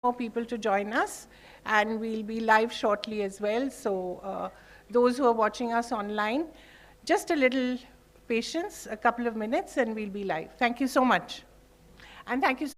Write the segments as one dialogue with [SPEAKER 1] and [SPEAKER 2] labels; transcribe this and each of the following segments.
[SPEAKER 1] more people to join us, and we'll be live shortly as well. So those who are watching us online, just a little patience, a couple of minutes, and we'll be live. Thank you so much. And thank you.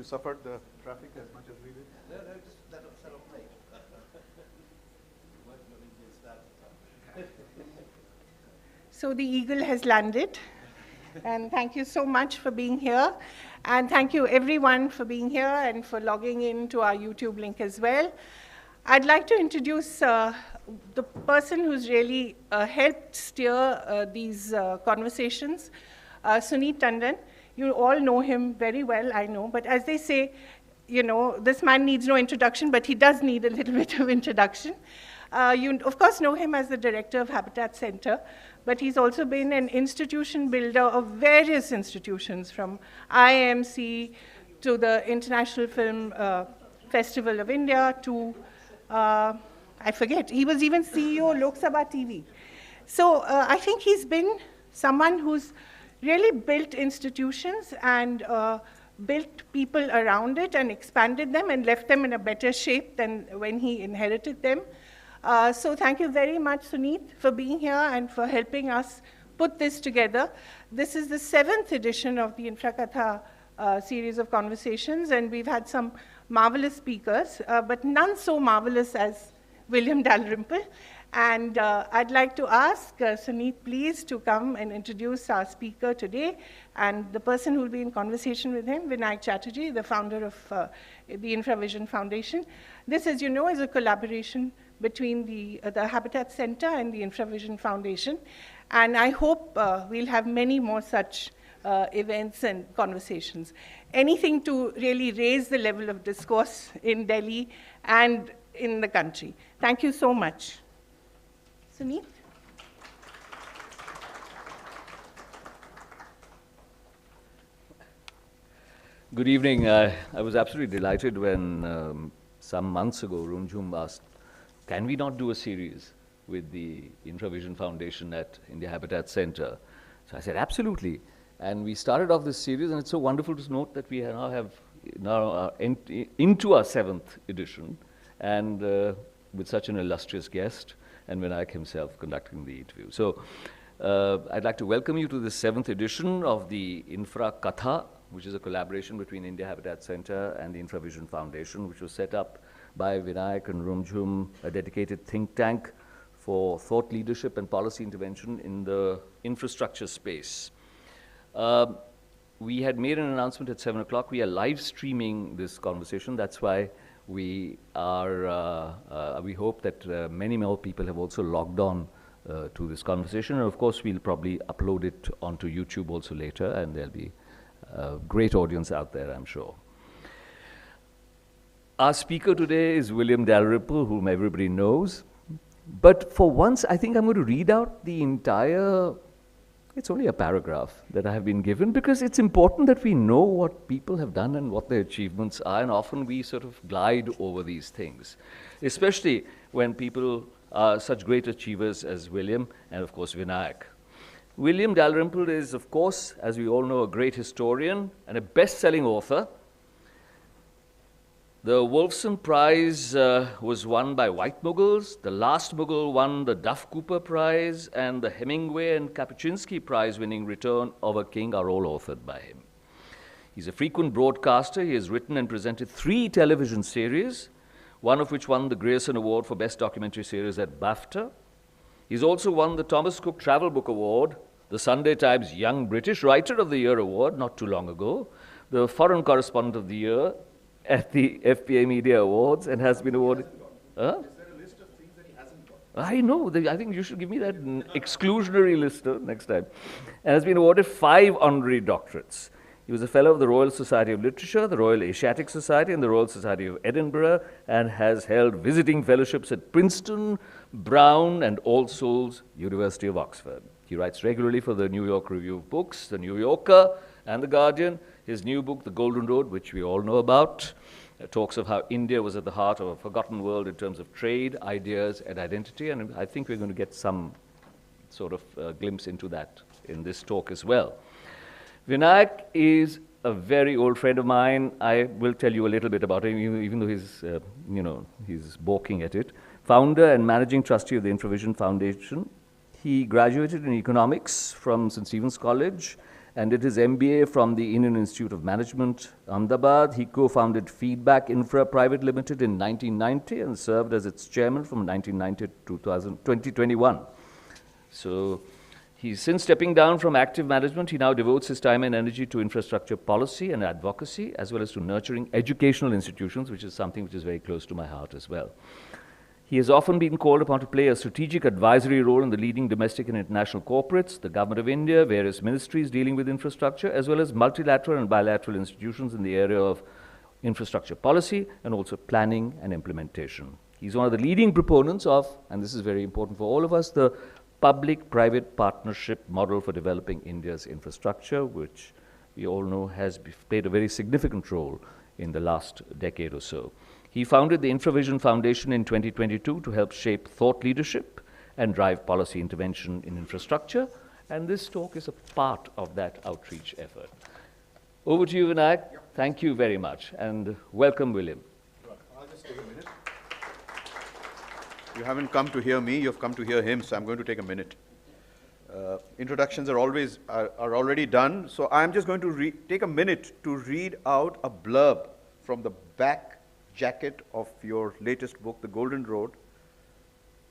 [SPEAKER 2] you suffered the traffic as much as we did?
[SPEAKER 3] No, just that set off late.
[SPEAKER 1] So the eagle has landed. And thank you so much for being here. And thank you everyone for being here and for logging in to our YouTube link as well. I'd like to introduce the person who's really helped steer these conversations, Suneet Tandon. You all know him very well, I know, but as they say, you know, this man needs no introduction, but he does need a little bit of introduction. You, of course, know him as the director of Habitat Center, but he's also been an institution builder of various institutions, from IMC to the International Film Festival of India to, I forget, he was even CEO Lok Sabha TV. So I think he's been someone who's really built institutions and built people around it and expanded them and left them in a better shape than when he inherited them. So thank you very much, Suneet, for being here and for helping us put this together. This is the 7th edition of the InfraKatha series of conversations, and we've had some marvelous speakers, but none so marvelous as William Dalrymple. And I'd like to ask Suneet, please, to come and introduce our speaker today, and the person who will be in conversation with him, Vinayak Chatterjee, the founder of the Infravision Foundation. This, as you know, is a collaboration between the Habitat Center and the Infravision Foundation. And I hope we'll have many more such events and conversations. Anything to really raise the level of discourse in Delhi and in the country. Thank you so much. Suneet?
[SPEAKER 4] Good evening. I was absolutely delighted when some months ago Rumjhum asked, can we not do a series with the Infravision Foundation at India Habitat Center? So I said, absolutely. And we started off this series, and it's so wonderful to note that we now have into our 7th edition, and with such an illustrious guest, and Vinayak himself conducting the interview. So I'd like to welcome you to the 7th edition of the InfraKatha, which is a collaboration between India Habitat Center and the Infravision Foundation, which was set up by Vinayak and Rumjhum, a dedicated think tank for thought leadership and policy intervention in the infrastructure space. We had made an announcement at 7 o'clock. We are live streaming this conversation. That's why we are, we hope that many more people have also logged on to this conversation. And of course, we'll probably upload it onto YouTube also later, and there'll be a great audience out there, I'm sure. Our speaker today is William Dalrymple, whom everybody knows. But for once, I think I'm going to read out the entire, it's only a paragraph that I have been given, because it's important that we know what people have done and what their achievements are, and often we sort of glide over these things, especially when people are such great achievers as William and, of course, Vinayak. William Dalrymple is, of course, as we all know, a great historian and a best-selling author. The Wolfson Prize was won by White Mughals. The Last Mughal won the Duff Cooper Prize, and the Hemingway and Kapuscinski Prize winning Return of a King are all authored by him. He's a frequent broadcaster. He has written and presented 3 television series, one of which won the Grierson Award for Best Documentary Series at BAFTA. He's also won the Thomas Cook Travel Book Award, the Sunday Times Young British Writer of the Year Award not too long ago, the Foreign Correspondent of the Year at the FPA Media Awards, and has been awarded. Huh?
[SPEAKER 2] Is there a list of things that he hasn't got?
[SPEAKER 4] I know. I think you should give me that exclusionary list next time. And has been awarded 5 honorary doctorates. He was a fellow of the Royal Society of Literature, the Royal Asiatic Society, and the Royal Society of Edinburgh, and has held visiting fellowships at Princeton, Brown, and All Souls, University of Oxford. He writes regularly for the New York Review of Books, the New Yorker, and the Guardian. His new book, The Golden Road, which we all know about, talks of how India was at the heart of a forgotten world in terms of trade, ideas, and identity, and I think we're going to get some sort of glimpse into that in this talk as well. Vinayak is a very old friend of mine. I will tell you a little bit about him, even though he's, he's balking at it. Founder and managing trustee of the Infravision Foundation. He graduated in economics from St. Stephen's College and did his MBA from the Indian Institute of Management, Ahmedabad. He co-founded Feedback Infra Private Limited in 1990 and served as its chairman from 1990 to 2021. So since stepping down from active management, he now devotes his time and energy to infrastructure policy and advocacy, as well as to nurturing educational institutions, which is something which is very close to my heart as well. He has often been called upon to play a strategic advisory role in the leading domestic and international corporates, the Government of India, various ministries dealing with infrastructure, as well as multilateral and bilateral institutions in the area of infrastructure policy and also planning and implementation. He's one of the leading proponents of, and this is very important for all of us, the public-private partnership model for developing India's infrastructure, which we all know has played a very significant role in the last decade or so. He founded the Infravision Foundation in 2022 to help shape thought leadership and drive policy intervention in infrastructure, and this talk is a part of that outreach effort. Over to you, Vinayak. Yep. Thank you very much, and welcome, William.
[SPEAKER 2] I'll just take a minute. You haven't come to hear me, you've come to hear him, so I'm going to take a minute. Introductions are already done, so I'm just going to take a minute to read out a blurb from the back jacket of your latest book, The Golden Road,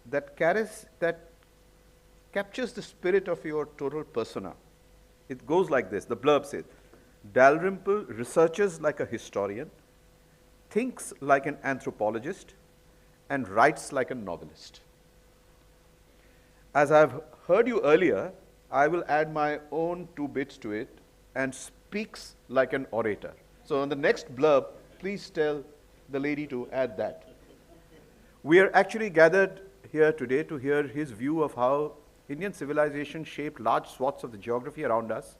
[SPEAKER 2] that captures the spirit of your total persona. It goes like this. The blurb says, Dalrymple researches like a historian, thinks like an anthropologist, and writes like a novelist. As I've heard you earlier, I will add my own 2 bits to it, and speaks like an orator. So on the next blurb, please tell the lady to add that. We are actually gathered here today to hear his view of how Indian civilization shaped large swaths of the geography around us,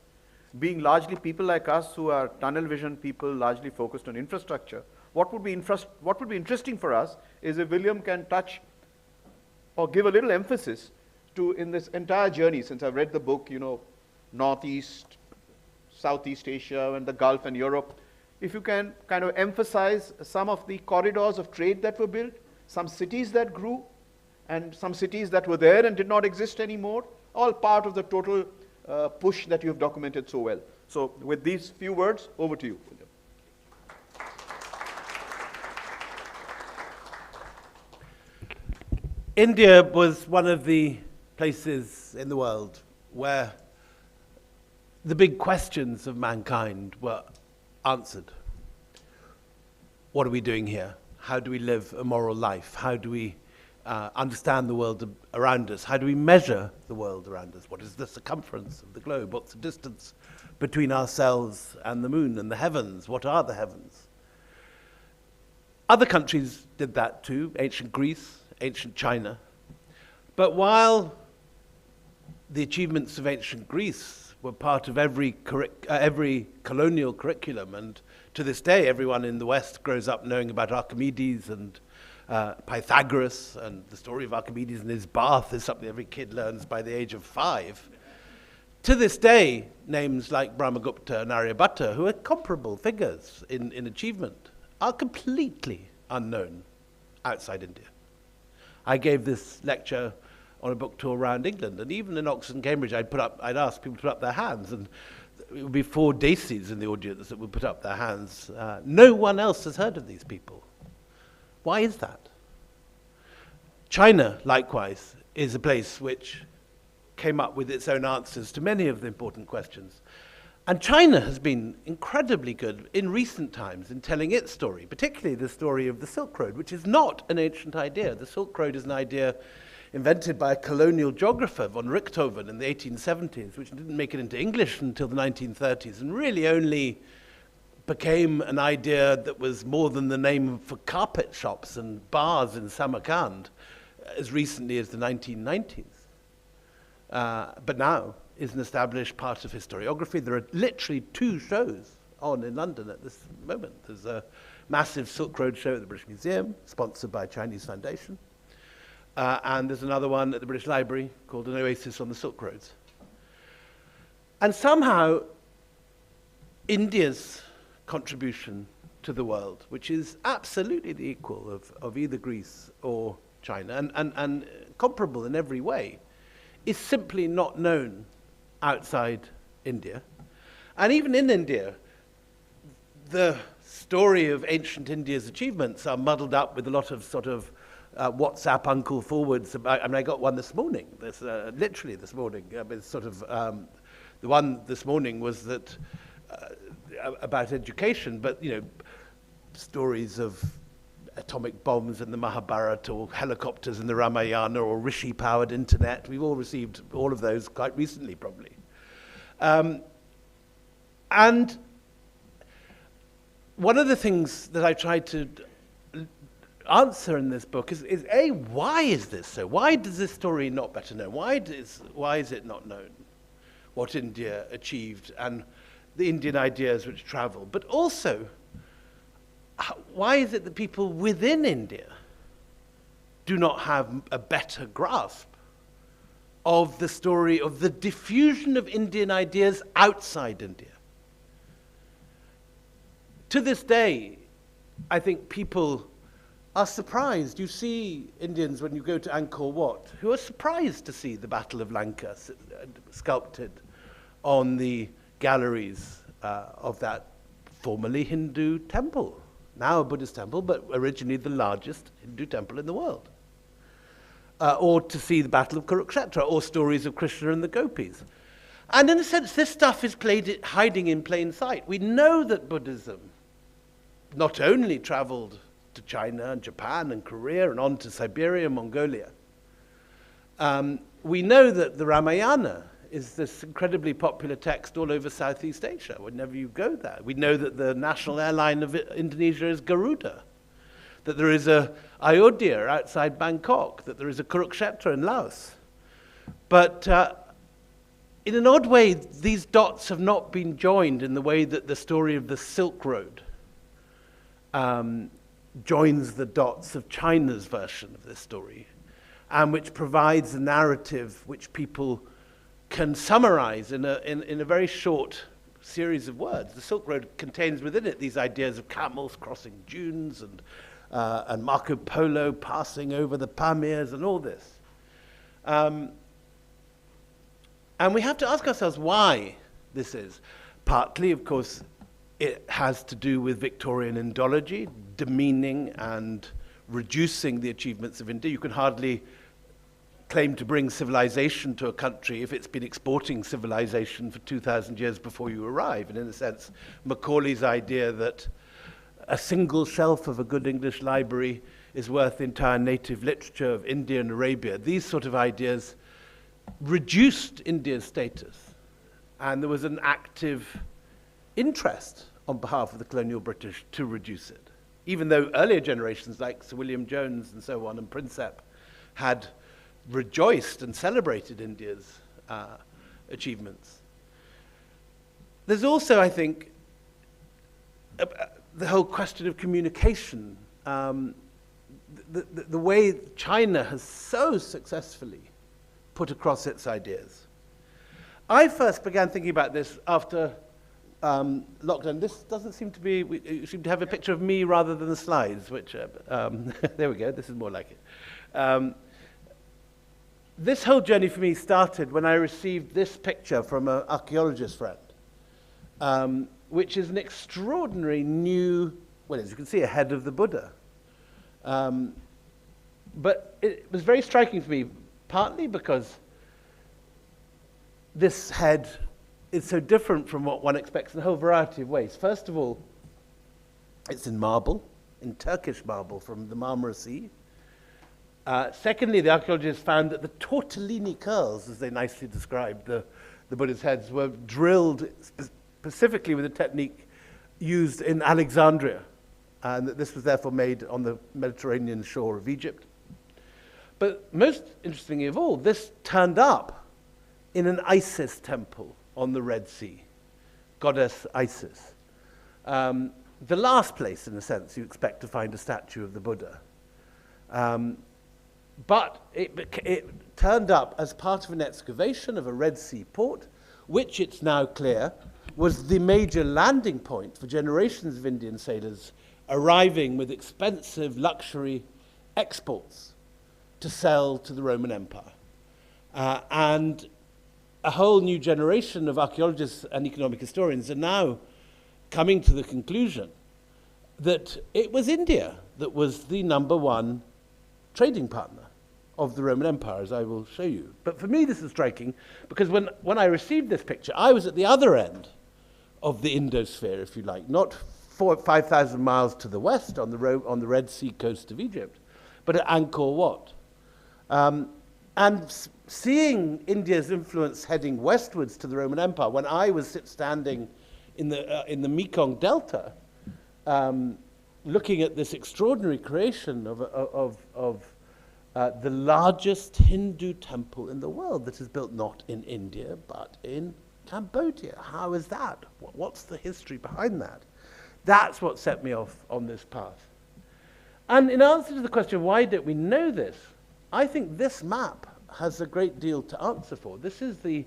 [SPEAKER 2] being largely people like us who are tunnel vision people largely focused on infrastructure. What would be interesting for us is if William can touch or give a little emphasis to, in this entire journey, since I've read the book, Northeast, Southeast Asia and the Gulf and Europe, if you can kind of emphasize some of the corridors of trade that were built, some cities that grew, and some cities that were there and did not exist anymore, all part of the total push that you have documented so well. So with these few words, over to you, William.
[SPEAKER 3] India was one of the places in the world where the big questions of mankind were answered. What are we doing here? How do we live a moral life? How do we understand the world around us? How do we measure the world around us? What is the circumference of the globe? What's the distance between ourselves and the moon and the heavens? What are the heavens? Other countries did that too, ancient Greece, ancient China. But while the achievements of ancient Greece were part of every colonial curriculum, and to this day everyone in the West grows up knowing about Archimedes and Pythagoras, and the story of Archimedes and his bath is something every kid learns by the age of 5. To this day, names like Brahmagupta and Aryabhatta, who are comparable figures in achievement, are completely unknown outside India. I gave this lecture on a book tour around England, and even in Oxford and Cambridge, I'd ask people to put up their hands, and it would be 4 Desis in the audience that would put up their hands. No one else has heard of these people. Why is that? China, likewise, is a place which came up with its own answers to many of the important questions. And China has been incredibly good in recent times in telling its story, particularly the story of the Silk Road, which is not an ancient idea. The Silk Road is an idea invented by a colonial geographer, von Richthofen, in the 1870s, which didn't make it into English until the 1930s, and really only became an idea that was more than the name for carpet shops and bars in Samarkand as recently as the 1990s. But now is an established part of historiography. There are literally 2 shows on in London at this moment. There's a massive Silk Road show at the British Museum, sponsored by a Chinese foundation. And there's another one at the British Library called An Oasis on the Silk Roads. And somehow, India's contribution to the world, which is absolutely the equal of either Greece or China, and comparable in every way, is simply not known outside India. And even in India, the story of ancient India's achievements are muddled up with a lot of sort of WhatsApp uncle forwards. I mean, I got one this morning, literally this morning. It's sort of, the one this morning was that about education, but, you know, stories of atomic bombs in the Mahabharata, or helicopters in the Ramayana, or Rishi-powered internet. We've all received all of those quite recently, probably. And one of the things that I tried to answer in this book is A, why is this so? Why does this story not better known? Why is it not known what India achieved and the Indian ideas which travel? But also, why is it that people within India do not have a better grasp of the story of the diffusion of Indian ideas outside India? To this day, I think people are surprised. You see Indians when you go to Angkor Wat, who are surprised to see the Battle of Lanka sculpted on the galleries of that formerly Hindu temple, now a Buddhist temple, but originally the largest Hindu temple in the world. Or to see the Battle of Kurukshetra, or stories of Krishna and the gopis. And in a sense, this stuff is hiding in plain sight. We know that Buddhism not only traveled to China and Japan and Korea and on to Siberia and Mongolia. We know that the Ramayana is this incredibly popular text all over Southeast Asia, whenever you go there. We know that the national airline of Indonesia is Garuda, that there is a Ayodhya outside Bangkok, that there is a Kurukshetra in Laos. But in an odd way, these dots have not been joined in the way that the story of the Silk Road joins the dots of China's version of this story, and which provides a narrative which people can summarize in a very short series of words. The Silk Road contains within it these ideas of camels crossing dunes and Marco Polo passing over the Pamirs and all this. And we have to ask ourselves why this is. Partly, of course, it has to do with Victorian Indology, demeaning and reducing the achievements of India. You can hardly claim to bring civilization to a country if it's been exporting civilization for 2,000 years before you arrive. And in a sense, Macaulay's idea that a single shelf of a good English library is worth the entire native literature of India and Arabia, these sort of ideas reduced India's status. And there was an active interest on behalf of the colonial British to reduce it, even though earlier generations like Sir William Jones and so on and Prinsep had rejoiced and celebrated India's achievements. There's also, I think, the whole question of communication, the way China has so successfully put across its ideas. I first began thinking about this after lockdown. This doesn't seem to be, you seem to have a picture of me rather than the slides, which, there we go, this is more like it. This whole journey for me started when I received this picture from an archaeologist friend, which is an extraordinary new, well, as you can see, a head of the Buddha. But it was very striking for me, partly because this head is so different from what one expects in a whole variety of ways. First of all, it's in marble, in Turkish marble from the Marmara Sea. Secondly, the archaeologists found that the tortellini curls, as they nicely described the Buddha's heads, were drilled specifically with a technique used in Alexandria, and that this was therefore made on the Mediterranean shore of Egypt. But most interestingly of all, this turned up in an Isis temple on the Red Sea, goddess Isis. The last place, in a sense, you expect to find a statue of the Buddha. But it turned up as part of an excavation of a Red Sea port, which it's now clear was the major landing point for generations of Indian sailors arriving with expensive luxury exports to sell to the Roman Empire. And a whole new generation of archaeologists and economic historians are now coming to the conclusion that it was India that was the #1 trading partner of the Roman Empire, as I will show you. But for me, this is striking, because when I received this picture, I was at the other end of the Indosphere, if you like, not 5,000 miles to the west on the Red Sea coast of Egypt, but at Angkor Wat. And seeing India's influence heading westwards to the Roman Empire, when I was standing in the Mekong Delta, looking at this extraordinary creation of the largest Hindu temple in the world that is built not in India, but in Cambodia. How is that? What's the history behind that? That's what set me off on this path. And in answer to the question, why don't we know this? I think this map has a great deal to answer for. This is the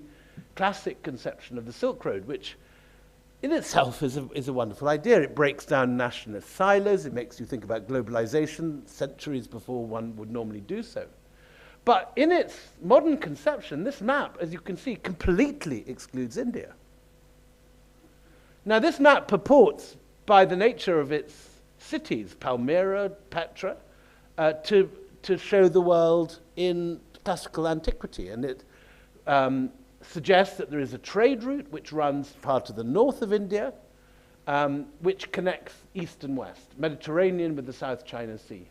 [SPEAKER 3] classic conception of the Silk Road, which in itself is a wonderful idea. It breaks down nationalist silos. It makes you think about globalization centuries before one would normally do so. But in its modern conception, this map, as you can see, completely excludes India. Now, this map purports, by the nature of its cities, Palmyra, Petra, to show the world in classical antiquity. And it suggests that there is a trade route which runs far to the north of India, which connects east and west, Mediterranean with the South China Sea.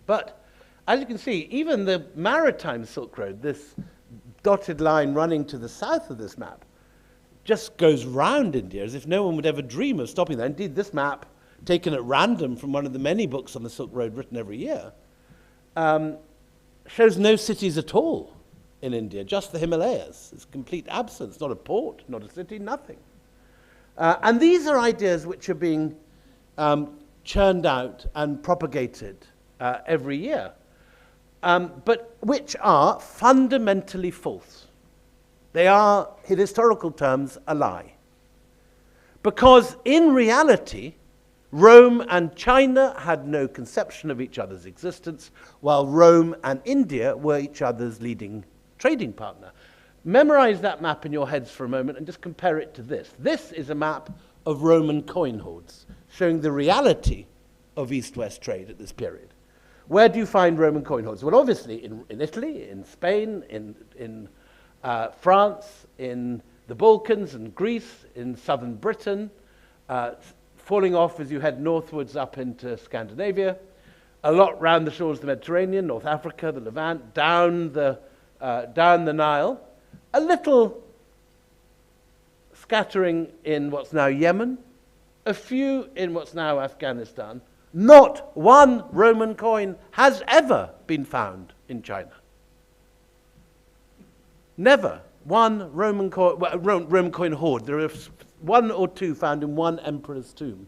[SPEAKER 3] But as you can see, even the maritime Silk Road, this dotted line running to the south of this map, just goes round India as if no one would ever dream of stopping there. Indeed, this map, taken at random from one of the many books on the Silk Road written every year, shows no cities at all in India, just the Himalayas. It's complete absence, not a port, not a city, nothing. And these are ideas which are being churned out and propagated every year, but which are fundamentally false. They are, in historical terms, a lie. Because in reality, Rome and China had no conception of each other's existence, while Rome and India were each other's leading trading partner. Memorize that map in your heads for a moment and just compare it to this. This is a map of Roman coin hoards, showing the reality of East-West trade at this period. Where do you find Roman coin hoards? Well, obviously in Italy, in Spain, in France, in the Balkans and Greece, in southern Britain, falling off as you head northwards up into Scandinavia, a lot round the shores of the Mediterranean, North Africa, the Levant, down the Nile, a little scattering in what's now Yemen, a few in what's now Afghanistan. Not one Roman coin has ever been found in China. Never one Roman coin hoard. There are one or two found in one emperor's tomb.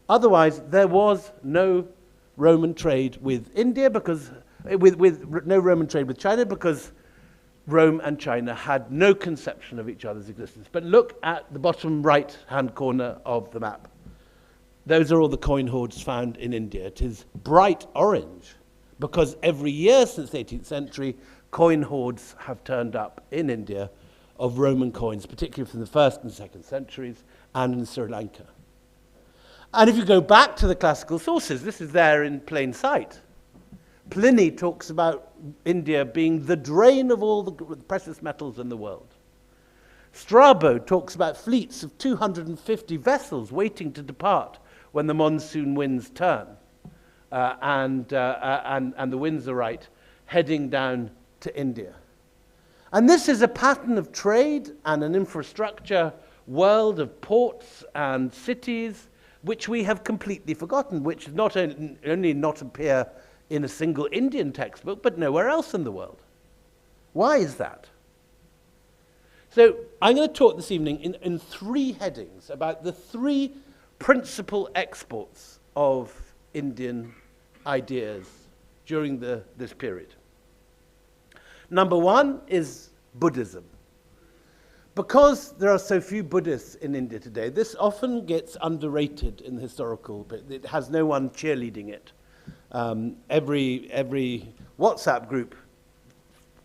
[SPEAKER 3] Otherwise, there was no Roman trade with India because no Roman trade with China, because Rome and China had no conception of each other's existence. But look at the bottom right-hand corner of the map. Those are all the coin hoards found in India. It is bright orange because every year since the 18th century, coin hoards have turned up in India of Roman coins, particularly from the 1st and 2nd centuries, and in Sri Lanka. And if you go back to the classical sources, this is there in plain sight. Pliny talks about India being the drain of all the precious metals in the world. Strabo talks about fleets of 250 vessels waiting to depart when the monsoon winds turn, and the winds are right, heading down to India. And this is a pattern of trade and an infrastructure world of ports and cities which we have completely forgotten, which not only not appear in a single Indian textbook, but nowhere else in the world. Why is that? So I'm going to talk this evening in three headings about the three principal exports of Indian ideas during this period. Number one is Buddhism. Because there are so few Buddhists in India today, this often gets underrated in the historical, but it has no one cheerleading it. Every WhatsApp group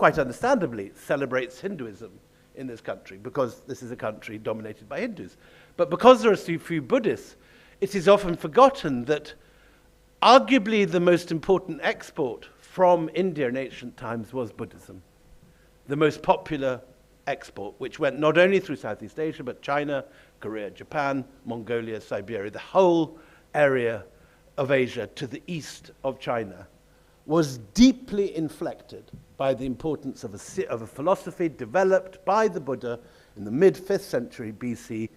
[SPEAKER 3] quite understandably, celebrates Hinduism in this country because this is a country dominated by Hindus. But because there are so few Buddhists, it is often forgotten that arguably the most important export from India in ancient times was Buddhism. The most popular export, which went not only through Southeast Asia, but China, Korea, Japan, Mongolia, Siberia, the whole area of Asia to the east of China, was deeply inflected by the importance of a philosophy developed by the Buddha in the mid-5th century BC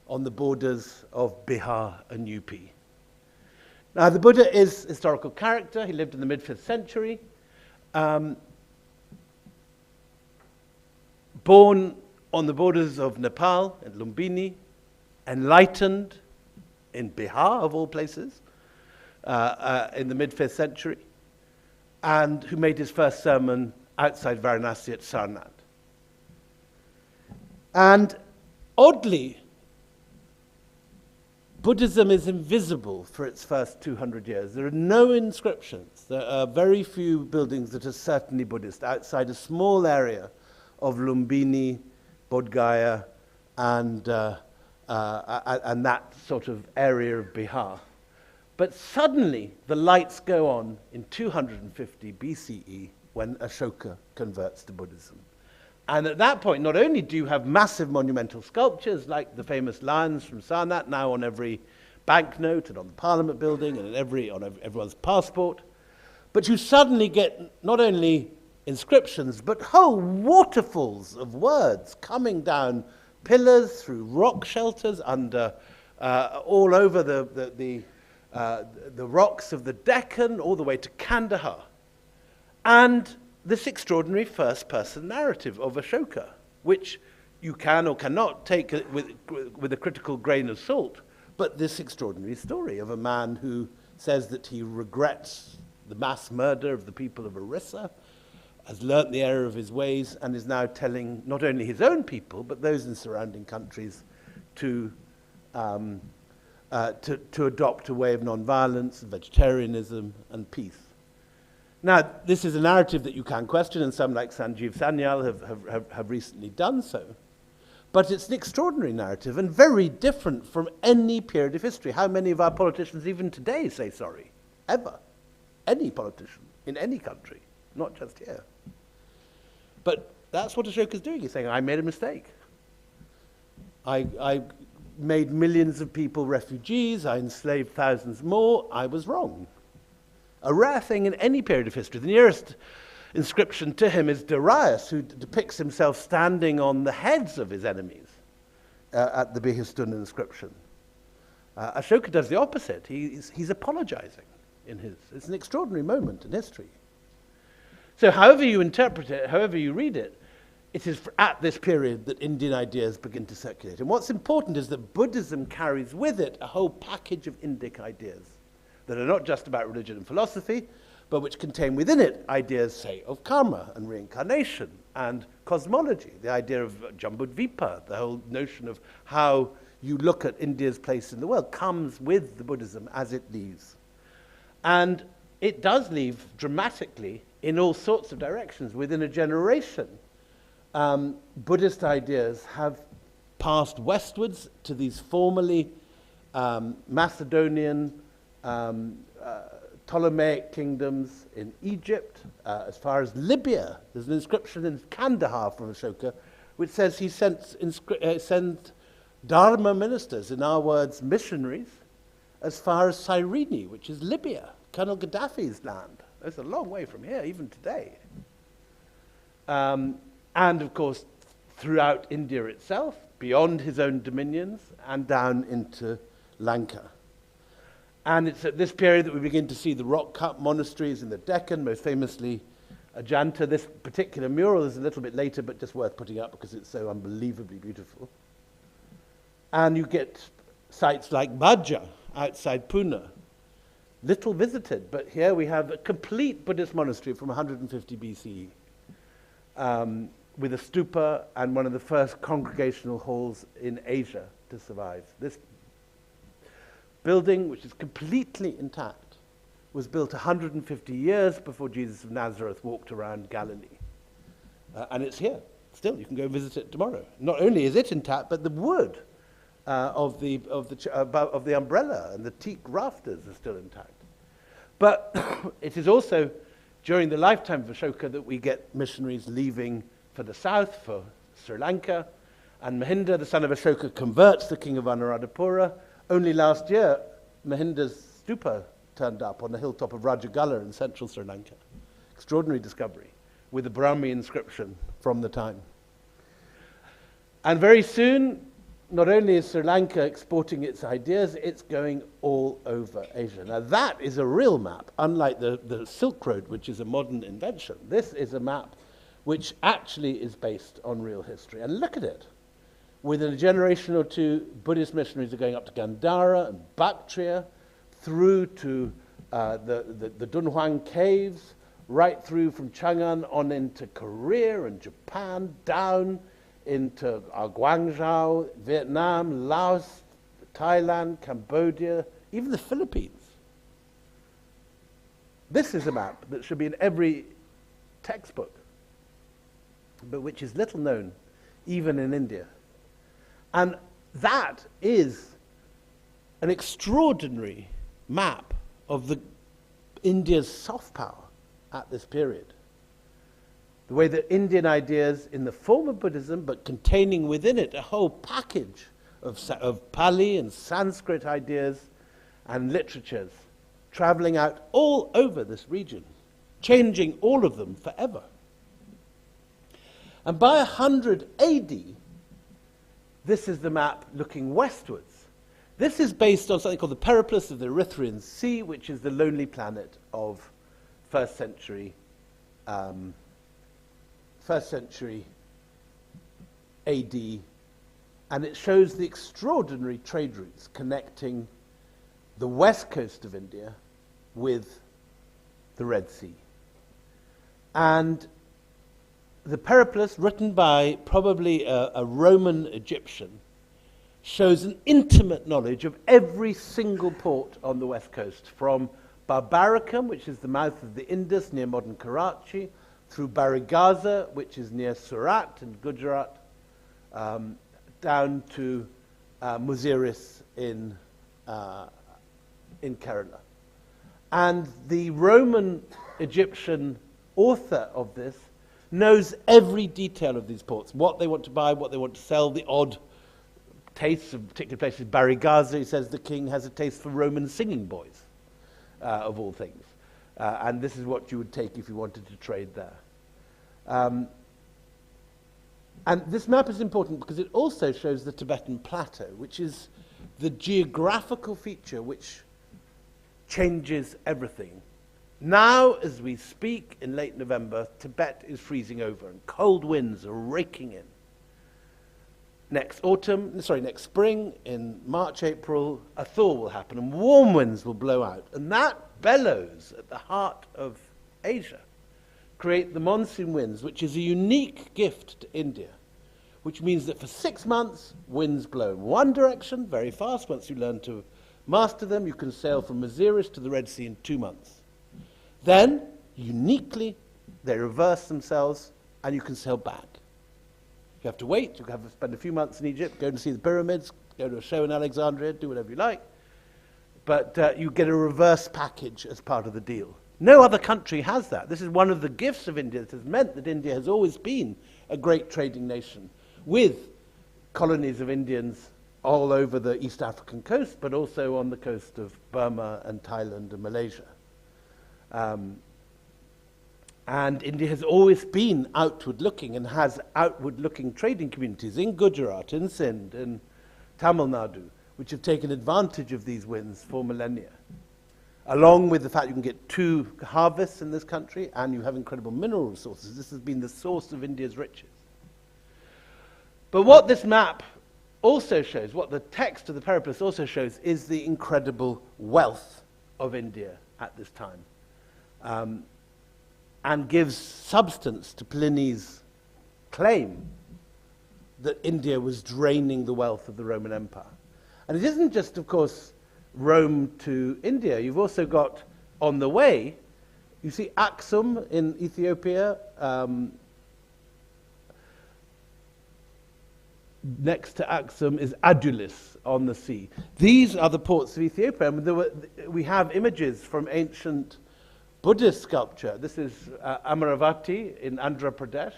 [SPEAKER 3] on the borders of Bihar and UP. Now, the Buddha is a historical character. He lived in the mid-5th century. Born on the borders of Nepal and Lumbini, enlightened in Bihar, of all places, in the mid-5th century, and who made his first sermon outside Varanasi at Sarnath. And oddly, Buddhism is invisible for its first 200 years. There are no inscriptions. There are very few buildings that are certainly Buddhist outside a small area of Lumbini, Bodh Gaya, and that sort of area of Bihar. But suddenly, the lights go on in 250 BCE when Ashoka converts to Buddhism. And at that point, not only do you have massive monumental sculptures like the famous lions from Sarnath, now on every banknote and on the Parliament building and on everyone's passport, but you suddenly get not only inscriptions, but whole waterfalls of words coming down pillars, through rock shelters, under all over the rocks of the Deccan, all the way to Kandahar. And this extraordinary first-person narrative of Ashoka, which you can or cannot take with a critical grain of salt, but this extraordinary story of a man who says that he regrets the mass murder of the people of Orissa, has learnt the error of his ways, and is now telling not only his own people, but those in surrounding countries to adopt a way of non-violence, vegetarianism, and peace. Now, this is a narrative that you can question, and some like Sanjeev Sanyal have recently done so. But it's an extraordinary narrative and very different from any period of history. How many of our politicians even today say sorry? Ever. Any politician in any country, not just here. But that's what Ashoka's doing. He's saying, I made a mistake. I made millions of people refugees. I enslaved thousands more. I was wrong. A rare thing in any period of history. The nearest inscription to him is Darius, who depicts himself standing on the heads of his enemies at the Behistun inscription. Ashoka does the opposite. He's apologizing in his. It's an extraordinary moment in history. So however you interpret it, however you read it, it is at this period that Indian ideas begin to circulate. And what's important is that Buddhism carries with it a whole package of Indic ideas that are not just about religion and philosophy, but which contain within it ideas, say, of karma and reincarnation and cosmology, the idea of Jambudvipa, the whole notion of how you look at India's place in the world comes with the Buddhism as it leaves. And it does leave dramatically in all sorts of directions. Within a generation, Buddhist ideas have passed westwards to these formerly Macedonian, Ptolemaic kingdoms in Egypt, as far as Libya. There's an inscription in Kandahar from Ashoka which says he sent Dharma ministers, in our words, missionaries, as far as Cyrene, which is Libya, Colonel Gaddafi's land. It's a long way from here, even today. And of course, throughout India itself, beyond his own dominions, and down into Lanka. And it's at this period that we begin to see the rock-cut monasteries in the Deccan, most famously Ajanta. This particular mural is a little bit later, but just worth putting up because it's so unbelievably beautiful. And you get sites like Bhaja outside Pune, little visited, but here we have a complete Buddhist monastery from 150 BCE, with a stupa and one of the first congregational halls in Asia to survive. This building, which is completely intact, was built 150 years before Jesus of Nazareth walked around Galilee. And it's here. Still, you can go visit it tomorrow. Not only is it intact, but the wood of the umbrella and the teak rafters are still intact. But it is also during the lifetime of Ashoka that we get missionaries leaving for the south, for Sri Lanka, and Mahinda, the son of Ashoka, converts the king of Anuradhapura. Only last year, Mahinda's stupa turned up on the hilltop of Rajagala in central Sri Lanka. Extraordinary discovery, with a Brahmi inscription from the time. And very soon, not only is Sri Lanka exporting its ideas, it's going all over Asia. Now that is a real map, unlike the Silk Road, which is a modern invention. This is a map which actually is based on real history. And look at it. Within a generation or two, Buddhist missionaries are going up to Gandhara and Bactria, through to the Dunhuang caves, right through from Chang'an on into Korea and Japan, down into Guangzhou, Vietnam, Laos, Thailand, Cambodia, even the Philippines. This is a map that should be in every textbook, but which is little known, even in India. And that is an extraordinary map of India's soft power at this period. The way that Indian ideas in the form of Buddhism, but containing within it a whole package of Pali and Sanskrit ideas and literatures, traveling out all over this region, changing all of them forever. And by 100 AD, this is the map looking westwards. This is based on something called the Periplus of the Erythraean Sea, which is the lonely planet of first century AD, and it shows the extraordinary trade routes connecting the west coast of India with the Red Sea. And the Periplus, written by probably a Roman Egyptian, shows an intimate knowledge of every single port on the west coast, from Barbaricum, which is the mouth of the Indus near modern Karachi, through Barigaza, which is near Surat in Gujarat, down to Muziris in Kerala. And the Roman Egyptian author of this knows every detail of these ports, what they want to buy, what they want to sell, the odd tastes of particular places. Barigaza, he says the king has a taste for Roman singing boys, of all things. And this is what you would take if you wanted to trade there. And this map is important because it also shows the Tibetan plateau, which is the geographical feature which changes everything. Now, as we speak in late November, Tibet is freezing over and cold winds are raking in. Next spring, in March, April, a thaw will happen and warm winds will blow out. And that bellows at the heart of Asia create the monsoon winds, which is a unique gift to India, which means that for 6 months, winds blow in one direction very fast. Once you learn to master them, you can sail from Muziris to the Red Sea in 2 months. Then, uniquely, they reverse themselves and you can sail back. You have to wait, you have to spend a few months in Egypt, go to see the pyramids, go to a show in Alexandria, do whatever you like. But you get a reverse package as part of the deal. No other country has that. This is one of the gifts of India that has meant that India has always been a great trading nation, with colonies of Indians all over the East African coast, but also on the coast of Burma and Thailand and Malaysia. And India has always been outward-looking and has outward-looking trading communities in Gujarat, in Sindh, in Tamil Nadu, which have taken advantage of these winds for millennia. Along with the fact you can get 2 harvests in this country and you have incredible mineral resources. This has been the source of India's riches. But what this map also shows, what the text of the Periplus also shows, is the incredible wealth of India at this time. And gives substance to Pliny's claim that India was draining the wealth of the Roman Empire. And it isn't just, of course, Rome to India. You've also got, on the way, you see Aksum in Ethiopia, next to Axum is Adulis on the sea. These are the ports of Ethiopia. And we have images from ancient Buddhist sculpture. This is Amaravati in Andhra Pradesh.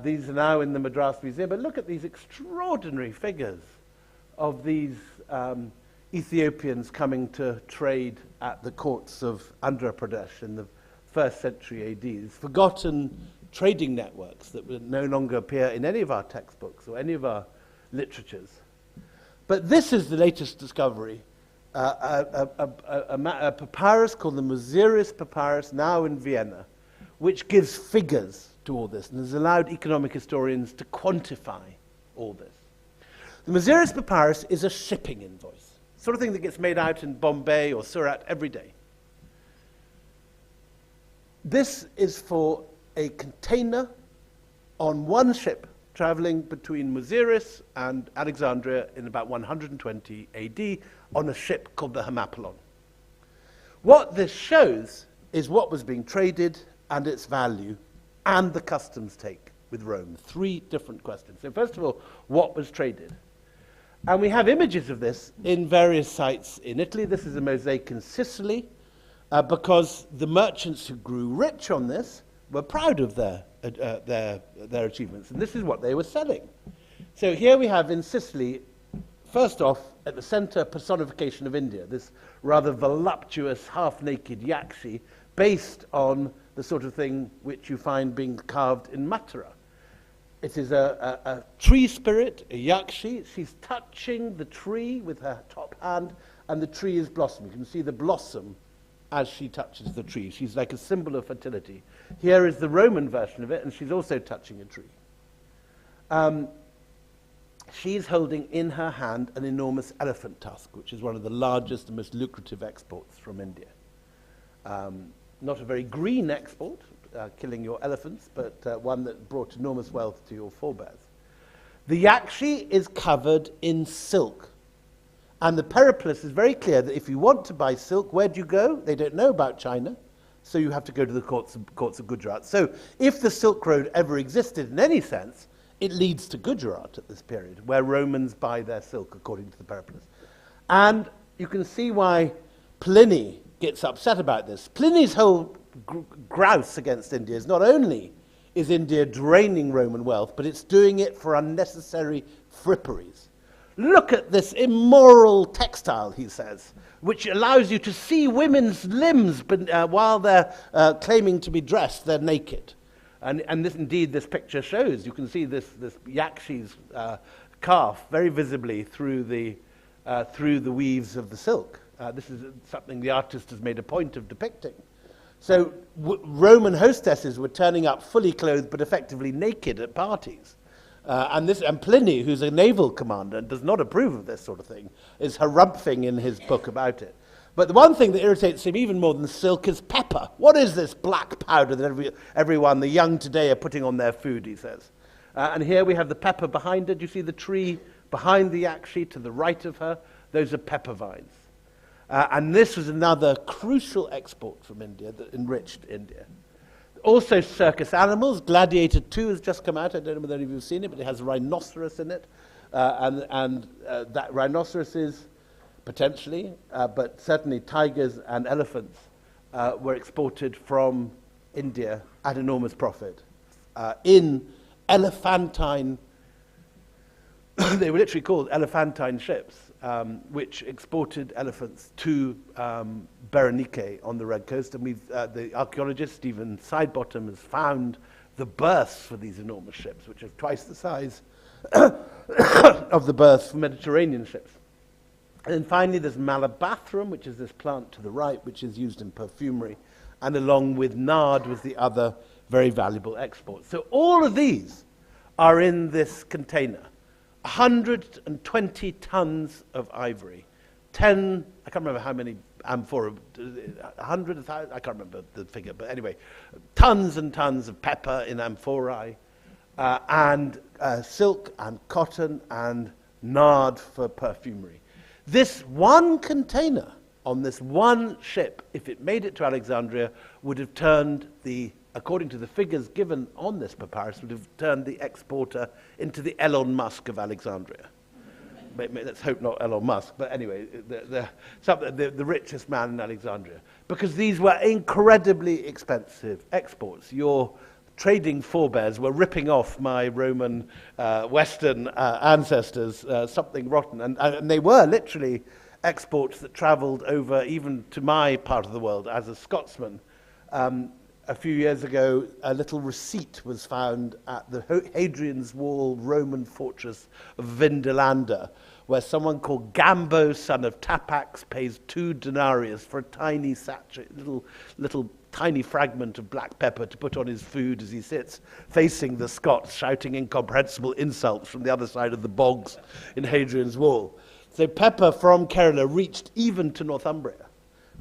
[SPEAKER 3] These are now in the Madras Museum. But look at these extraordinary figures of these Ethiopians coming to trade at the courts of Andhra Pradesh in the 1st century AD. These forgotten trading networks that would no longer appear in any of our textbooks or any of our literatures. But this is the latest discovery, a papyrus called the Muziris Papyrus, now in Vienna, which gives figures to all this and has allowed economic historians to quantify all this. The Muziris Papyrus is a shipping invoice, sort of thing that gets made out in Bombay or Surat every day. This is for a container on one ship traveling between Muziris and Alexandria in about 120 AD on a ship called the Hermapollon. What this shows is what was being traded and its value and the customs take with Rome. 3 different questions. So first of all, what was traded? And we have images of this in various sites in Italy. This is a mosaic in Sicily, because the merchants who grew rich on this were proud of their achievements, and this is what they were selling. So here we have in Sicily, first off, at the center, personification of India, this rather voluptuous, half-naked yakshi, based on the sort of thing which you find being carved in Mathura. It is a tree spirit, a yakshi. She's touching the tree with her top hand, and the tree is blossoming. You can see the blossom as she touches the tree. She's like a symbol of fertility. Here is the Roman version of it, and she's also touching a tree. She's holding in her hand an enormous elephant tusk, which is one of the largest and most lucrative exports from India. Not a very green export, killing your elephants, but one that brought enormous wealth to your forebears. The yakshi is covered in silk. And the periplus is very clear that if you want to buy silk, where do you go? They don't know about China, so you have to go to the courts of Gujarat. So if the Silk Road ever existed in any sense, it leads to Gujarat at this period, where Romans buy their silk, according to the periplus. And you can see why Pliny gets upset about this. Pliny's whole grouse against India is not only is India draining Roman wealth, but it's doing it for unnecessary fripperies. Look at this immoral textile, he says, which allows you to see women's limbs while they're claiming to be dressed, they're naked. And this, indeed, this picture shows. You can see this yakshi's calf very visibly through the weaves of the silk. This is something the artist has made a point of depicting. So Roman hostesses were turning up fully clothed but effectively naked at parties. And Pliny, who's a naval commander and does not approve of this sort of thing, is harumphing in his book about it. But the one thing that irritates him even more than silk is pepper. What is this black powder that everyone, the young today, are putting on their food, he says. And here we have the pepper behind her. Do you see the tree behind the yakshi to the right of her? Those are pepper vines. And this was another crucial export from India that enriched India. Also circus animals. Gladiator 2 has just come out. I don't know whether any of you have seen it, but it has a rhinoceros in it. And that rhinoceroses, potentially, but certainly tigers and elephants were exported from India at enormous profit in elephantine, they were literally called elephantine ships, which exported elephants to Berenike on the Red Coast. And the archaeologist Stephen Sidebottom has found the berths for these enormous ships, which are twice the size of the berths for Mediterranean ships. And then finally there's Malabathrum, which is this plant to the right, which is used in perfumery, and along with nard was the other very valuable export. So all of these are in this container. 120 tons of ivory, 10, I can't remember how many amphora, 100, 1,000, I can't remember the figure, but anyway, tons and tons of pepper in amphorae, and silk and cotton and nard for perfumery. This one container on this one ship, if it made it to Alexandria, would have turned the according to the figures given on this papyrus, would have turned the exporter into the Elon Musk of Alexandria. Let's hope not Elon Musk, but anyway, the richest man in Alexandria. Because these were incredibly expensive exports. Your trading forebears were ripping off my Roman Western ancestors something rotten. And they were literally exports that traveled over even to my part of the world as a Scotsman. A few years ago, a little receipt was found at the Hadrian's Wall Roman fortress of Vindolanda, where someone called Gambo, son of Tapax, pays 2 denarius for a tiny sachet, little tiny fragment of black pepper to put on his food as he sits facing the Scots, shouting incomprehensible insults from the other side of the bogs in Hadrian's Wall. So pepper from Kerala reached even to Northumbria,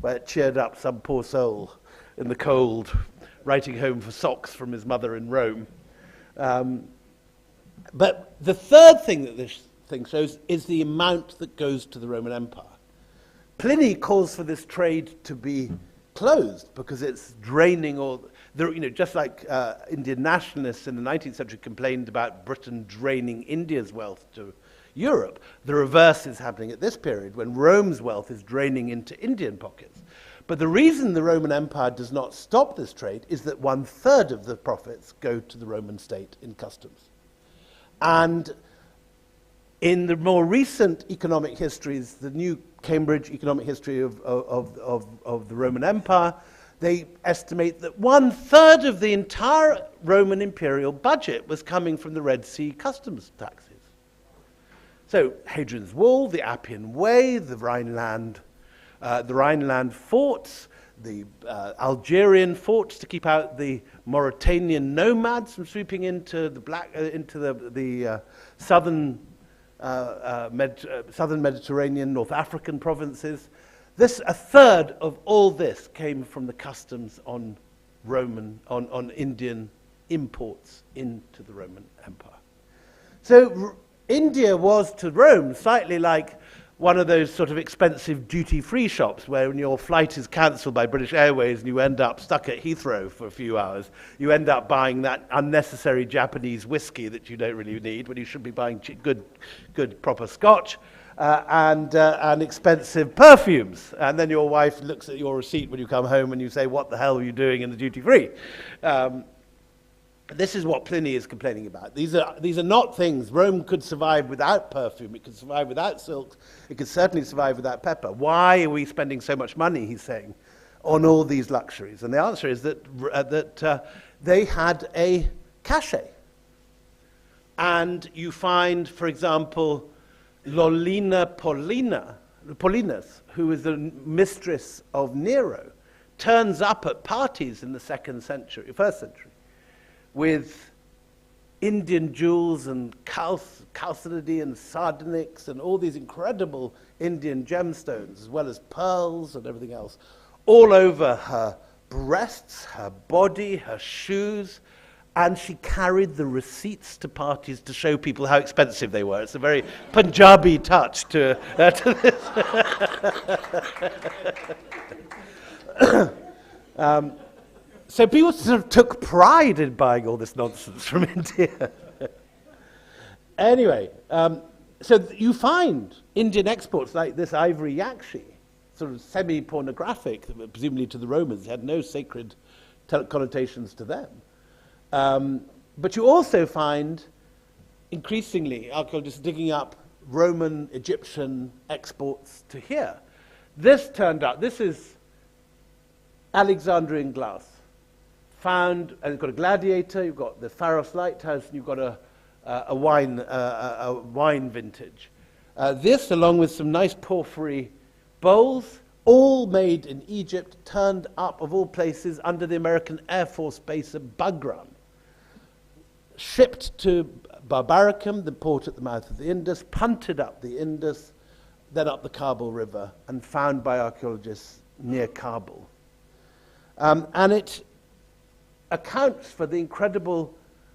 [SPEAKER 3] where it cheered up some poor soul in the cold, writing home for socks from his mother in Rome. But the third thing that this thing shows is the amount that goes to the Roman Empire. Pliny calls for this trade to be closed because it's draining all. Just like Indian nationalists in the 19th century complained about Britain draining India's wealth to Europe, the reverse is happening at this period when Rome's wealth is draining into Indian pockets. But the reason the Roman Empire does not stop this trade is that 1/3 of the profits go to the Roman state in customs. And in the more recent economic histories, the new Cambridge economic history of the Roman Empire, they estimate that 1/3 of the entire Roman imperial budget was coming from the Red Sea customs taxes. So Hadrian's Wall, the Appian Way, the Rhineland forts, the Algerian forts to keep out the Mauritanian nomads from sweeping into the southern Mediterranean, North African provinces. A third of all this came from the customs on Indian imports into the Roman Empire. So India was to Rome slightly like one of those sort of expensive duty-free shops where when your flight is cancelled by British Airways and you end up stuck at Heathrow for a few hours, you end up buying that unnecessary Japanese whiskey that you don't really need when you should be buying good proper scotch and expensive perfumes. And then your wife looks at your receipt when you come home and you say, what the hell are you doing in the duty-free? This is what Pliny is complaining about. These are not things. Rome could survive without perfume. It could survive without silks. It could certainly survive without pepper. Why are we spending so much money, he's saying, on all these luxuries? And the answer is that they had a cachet. And you find, for example, Lolina Paulinus, who is the mistress of Nero, turns up at parties in the first century, with Indian jewels and chalcedony and sardonyx and all these incredible Indian gemstones, as well as pearls and everything else, all over her breasts, her body, her shoes, and she carried the receipts to parties to show people how expensive they were. It's a very Punjabi touch to this. So people sort of took pride in buying all this nonsense from India. Anyway, so you find Indian exports like this ivory yakshi, sort of semi-pornographic, presumably to the Romans, had no sacred connotations to them. But you also find, increasingly, archaeologists digging up Roman, Egyptian exports to here. This is Alexandrian glass. Found, and you've got a gladiator, you've got the Pharos lighthouse, and you've got a wine vintage. This, along with some nice porphyry bowls, all made in Egypt, turned up, of all places, under the American Air Force Base at Bagram. Shipped to Barbaricum, the port at the mouth of the Indus, punted up the Indus, then up the Kabul River, and found by archaeologists near Kabul. And it accounts for the incredible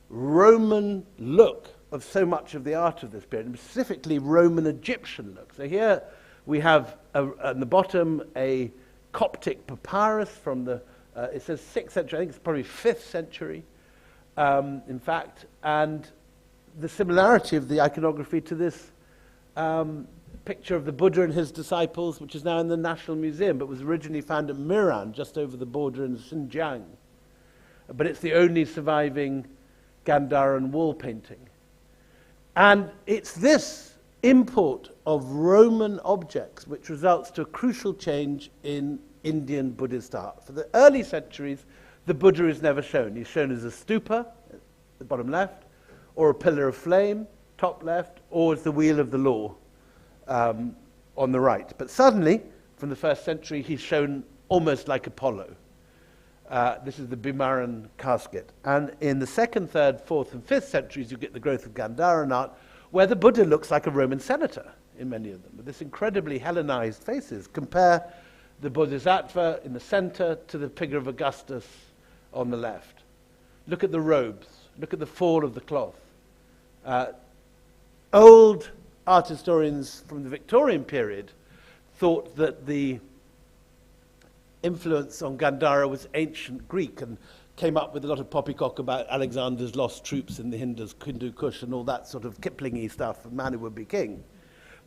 [SPEAKER 3] Roman look of so much of the art of this period, and specifically Roman-Egyptian look. So here we have, at the bottom, a Coptic papyrus from the It says 6th century, I think it's probably 5th century, in fact. And the similarity of the iconography to this picture of the Buddha and his disciples, which is now in the National Museum, but was originally found at Miran, just over the border in Xinjiang. But it's the only surviving Gandharan wall painting. And it's this import of Roman objects which results to a crucial change in Indian Buddhist art. For the early centuries, the Buddha is never shown. He's shown as a stupa, at the bottom left, or a pillar of flame, top left, or as the wheel of the law, on the right. But suddenly, from the 1st century, he's shown almost like Apollo. This is the Bimaran casket. And in the 2nd, 3rd, 4th, and 5th centuries, you get the growth of Gandharan art, where the Buddha looks like a Roman senator in many of them, with this incredibly Hellenized faces. Compare the Bodhisattva in the center to the figure of Augustus on the left. Look at the robes. Look at the fall of the cloth. Old art historians from the Victorian period thought that the influence on Gandhara was ancient Greek and came up with a lot of poppycock about Alexander's lost troops in the Hindu Kush and all that sort of Kipling-y stuff, a man who would be king.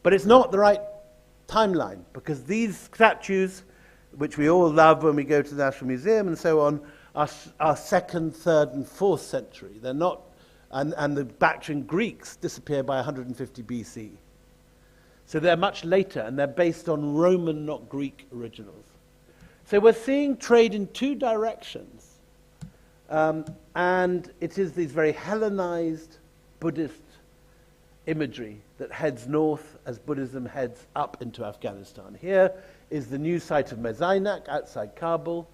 [SPEAKER 3] But it's not the right timeline, because these statues, which we all love when we go to the National Museum and so on, are 2nd, 3rd, and 4th century. They're not, and the Bactrian Greeks disappear by 150 BC. So they're much later, and they're based on Roman, not Greek originals. So we're seeing trade in two directions. And it is these very Hellenized Buddhist imagery that heads north as Buddhism heads up into Afghanistan. Here is the new site of Mezainak outside Kabul,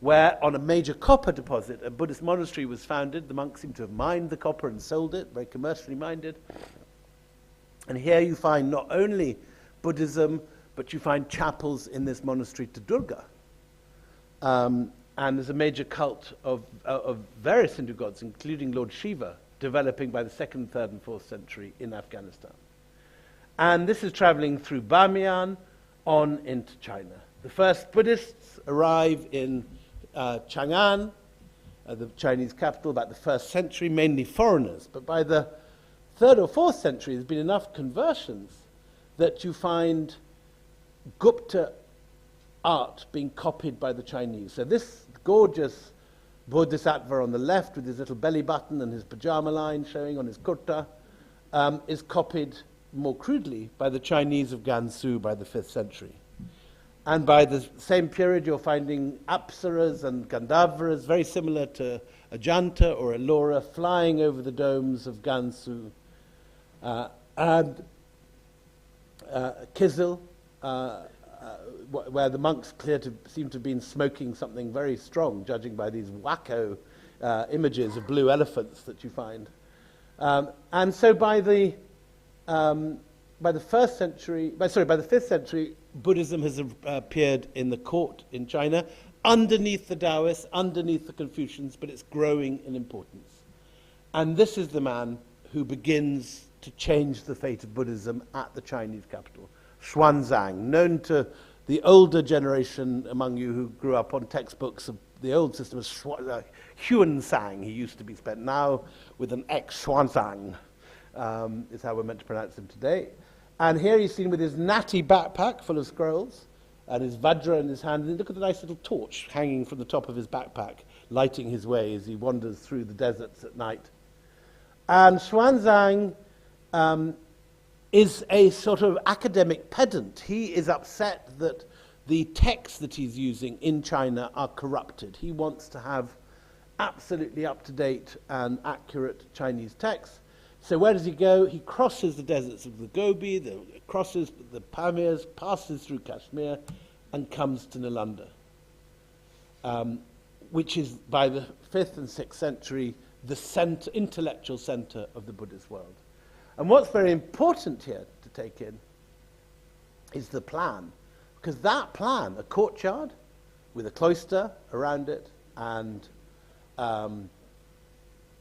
[SPEAKER 3] where on a major copper deposit a Buddhist monastery was founded. The monks seem to have mined the copper and sold it, very commercially minded. And here you find not only Buddhism, but you find chapels in this monastery to Durga. And there's a major cult of various Hindu gods, including Lord Shiva, developing by the 2nd, 3rd, and 4th century in Afghanistan. And this is traveling through Bamiyan on into China. The first Buddhists arrive in Chang'an, the Chinese capital, about the 1st century, mainly foreigners. But by the 3rd or 4th century, there's been enough conversions that you find Gupta art being copied by the Chinese. So this gorgeous Bodhisattva on the left with his little belly button and his pajama line showing on his kurta is copied more crudely by the Chinese of Gansu by the 5th century. And by the same period, you're finding apsaras and gandharvas, very similar to Ajanta or Ellora, flying over the domes of Gansu. And Kizil, where the monks seem to have been smoking something very strong, judging by these wacko images of blue elephants that you find. And so by the 5th century, Buddhism has appeared in the court in China, underneath the Taoists, underneath the Confucians, but it's growing in importance. And this is the man who begins to change the fate of Buddhism at the Chinese capital, Xuanzang, known to the older generation among you who grew up on textbooks of the old system as Huansang. He used to be spent now with an X, Xuanzang, is how we're meant to pronounce him today. And here he's seen with his natty backpack full of scrolls and his vajra in his hand. And look at the nice little torch hanging from the top of his backpack, lighting his way as he wanders through the deserts at night. And Xuanzang is a sort of academic pedant. He is upset that the texts that he's using in China are corrupted. He wants to have absolutely up-to-date and accurate Chinese texts. So where does he go? He crosses the deserts of the Gobi, crosses the Pamirs, passes through Kashmir, and comes to Nalanda, which is, by the 5th and 6th century, the intellectual center of the Buddhist world. And what's very important here to take in is the plan. Because that plan, a courtyard with a cloister around it and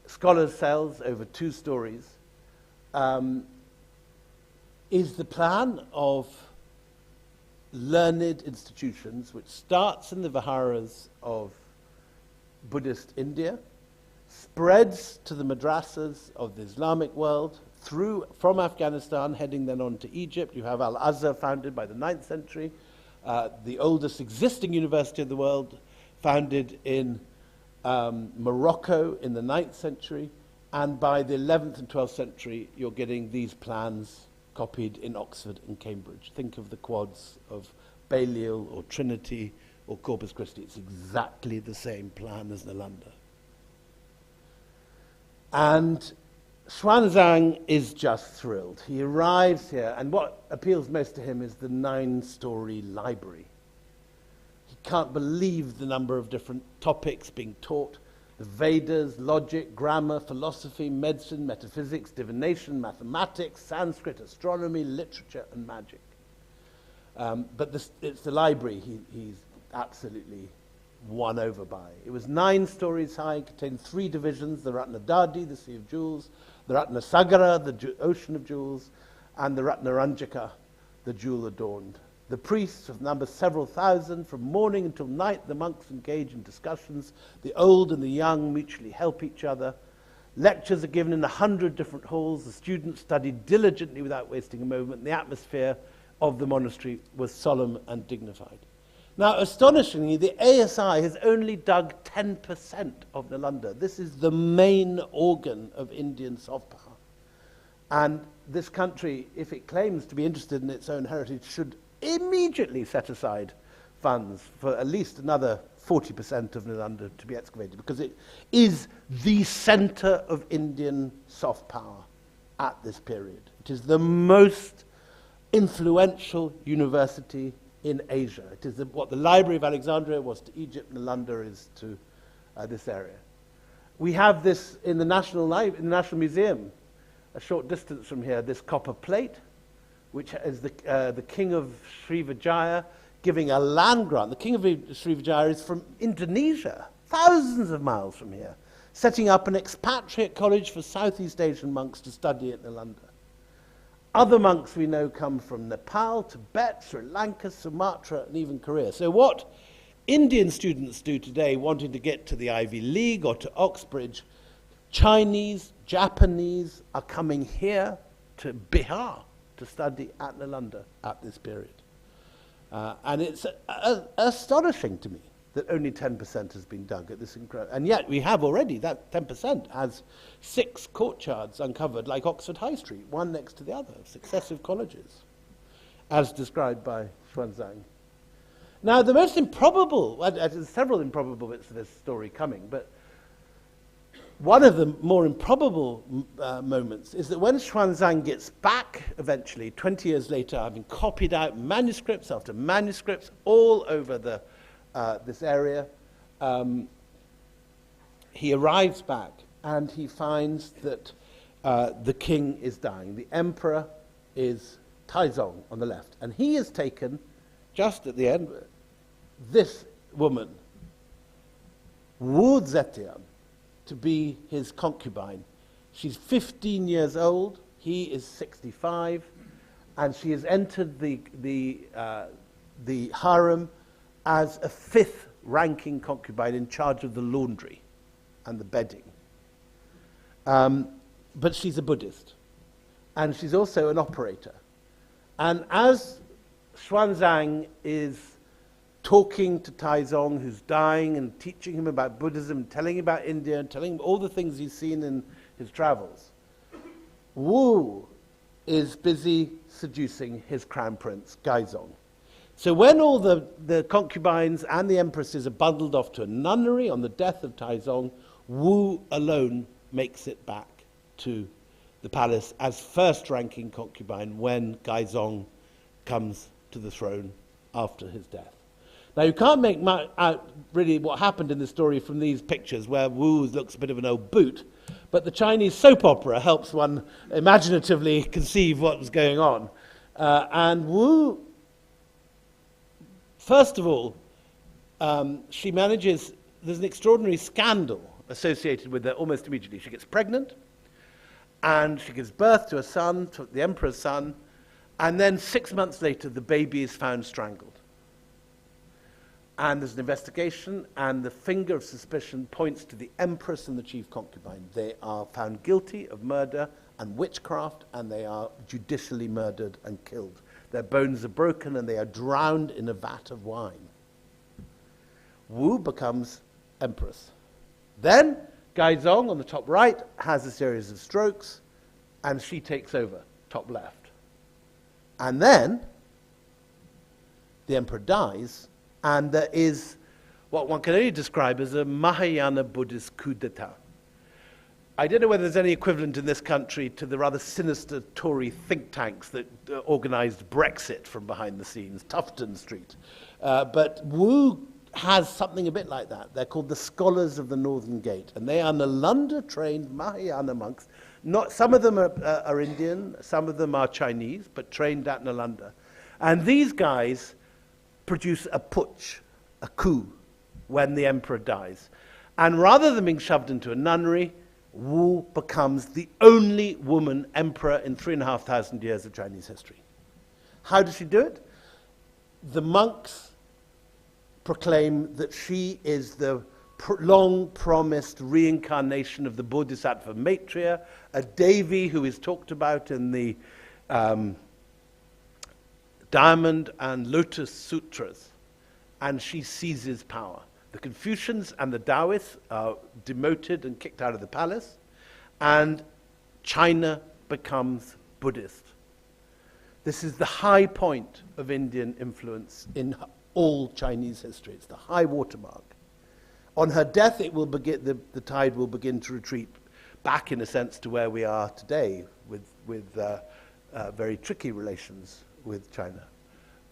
[SPEAKER 3] scholars' cells over 2 stories, is the plan of learned institutions which starts in the viharas of Buddhist India, spreads to the madrasas of the Islamic world, from Afghanistan, heading then on to Egypt. You have Al-Azhar, founded by the 9th century, the oldest existing university of the world, founded in Morocco in the 9th century, and by the 11th and 12th century, you're getting these plans copied in Oxford and Cambridge. Think of the quads of Balliol or Trinity or Corpus Christi. It's exactly the same plan as Nalanda. And Xuanzang is just thrilled. He arrives here, and what appeals most to him is the 9-story library. He can't believe the number of different topics being taught: the Vedas, logic, grammar, philosophy, medicine, metaphysics, divination, mathematics, Sanskrit, astronomy, literature, and magic. But it's the library he's absolutely won over by. It was 9 stories high, contained 3 divisions: the Ratnadadi, the Sea of Jewels; the Ratnasagara, the Ocean of Jewels; and the Ratnaranjaka, the jewel-adorned. The priests, of number several thousand, from morning until night, the monks engage in discussions. The old and the young mutually help each other. Lectures are given in 100 different halls. The students studied diligently without wasting a moment. The atmosphere of the monastery was solemn and dignified. Now, astonishingly, the ASI has only dug 10% of Nalanda. This is the main organ of Indian soft power. And this country, if it claims to be interested in its own heritage, should immediately set aside funds for at least another 40% of Nalanda to be excavated, because it is the center of Indian soft power at this period. It is the most influential university in Asia. It is what the Library of Alexandria was to Egypt, Nalanda is to this area. We have this in the National Museum, a short distance from here, this copper plate, which is the king of Srivijaya giving a land grant. The king of Srivijaya is from Indonesia, thousands of miles from here, setting up an expatriate college for Southeast Asian monks to study at Nalanda. Other monks we know come from Nepal, Tibet, Sri Lanka, Sumatra, and even Korea. So what Indian students do today, wanting to get to the Ivy League or to Oxbridge, Chinese, Japanese are coming here to Bihar to study at Nalanda at this period. And it's astonishing to me that only 10% has been dug at this incredible. And yet we have already, that 10% has 6 courtyards uncovered like Oxford High Street, one next to the other, successive colleges, as described by Xuanzang. Now the most improbable, well, there's several improbable bits of this story coming, but one of the more improbable moments is that when Xuanzang gets back eventually, 20 years later, having copied out manuscripts after manuscripts all over this area, he arrives back and he finds that the king is dying. The emperor is Taizong on the left, and he has taken, just at the end, this woman, Wu Zetian, to be his concubine. She's 15 years old, he is 65, and she has entered the harem as a 5th ranking concubine in charge of the laundry and the bedding. But she's a Buddhist, and she's also an operator. And as Xuanzang is talking to Taizong, who's dying, and teaching him about Buddhism, telling him about India, and telling him all the things he's seen in his travels, Wu is busy seducing his crown prince, Gaizong. So when all the concubines and the empresses are bundled off to a nunnery on the death of Taizong, Wu alone makes it back to the palace as first-ranking concubine when Gaizong comes to the throne after his death. Now, you can't make out really what happened in the story from these pictures where Wu looks a bit of an old boot, but the Chinese soap opera helps one imaginatively conceive what was going on. And Wu, first of all, she manages, there's an extraordinary scandal associated with her almost immediately. She gets pregnant, and she gives birth to a son, to the emperor's son, and then 6 months later, the baby is found strangled. and there's an investigation, and the finger of suspicion points to the empress and the chief concubine. They are found guilty of murder and witchcraft, and they are judicially murdered and killed. Their bones are broken, and they are drowned in a vat of wine. Wu becomes empress. Then Gaizong, on the top right, has a series of strokes, and she takes over, top left. And then the emperor dies, and there is what one can only describe as a Mahayana Buddhist coup d'etat. I don't know whether there's any equivalent in this country to the rather sinister Tory think tanks that organized Brexit from behind the scenes, Tufton Street. But Wu has something a bit like that. They're called the Scholars of the Northern Gate, and they are Nalanda-trained Mahayana monks. Some of them are Indian, some of them are Chinese, but trained at Nalanda. And these guys produce a putsch, a coup, when the emperor dies. And rather than being shoved into a nunnery, Wu becomes the only woman emperor in 3,500 years of Chinese history. How does she do it? The monks proclaim that she is the long-promised reincarnation of the Bodhisattva Maitreya, a Devi who is talked about in the Diamond and Lotus Sutras, and she seizes power. The Confucians and the Taoists are demoted and kicked out of the palace, and China becomes Buddhist. This is the high point of Indian influence in all Chinese history. It's the high watermark. On her death, it will begin, the tide will begin to retreat back, in a sense, to where we are today, with very tricky relations with China.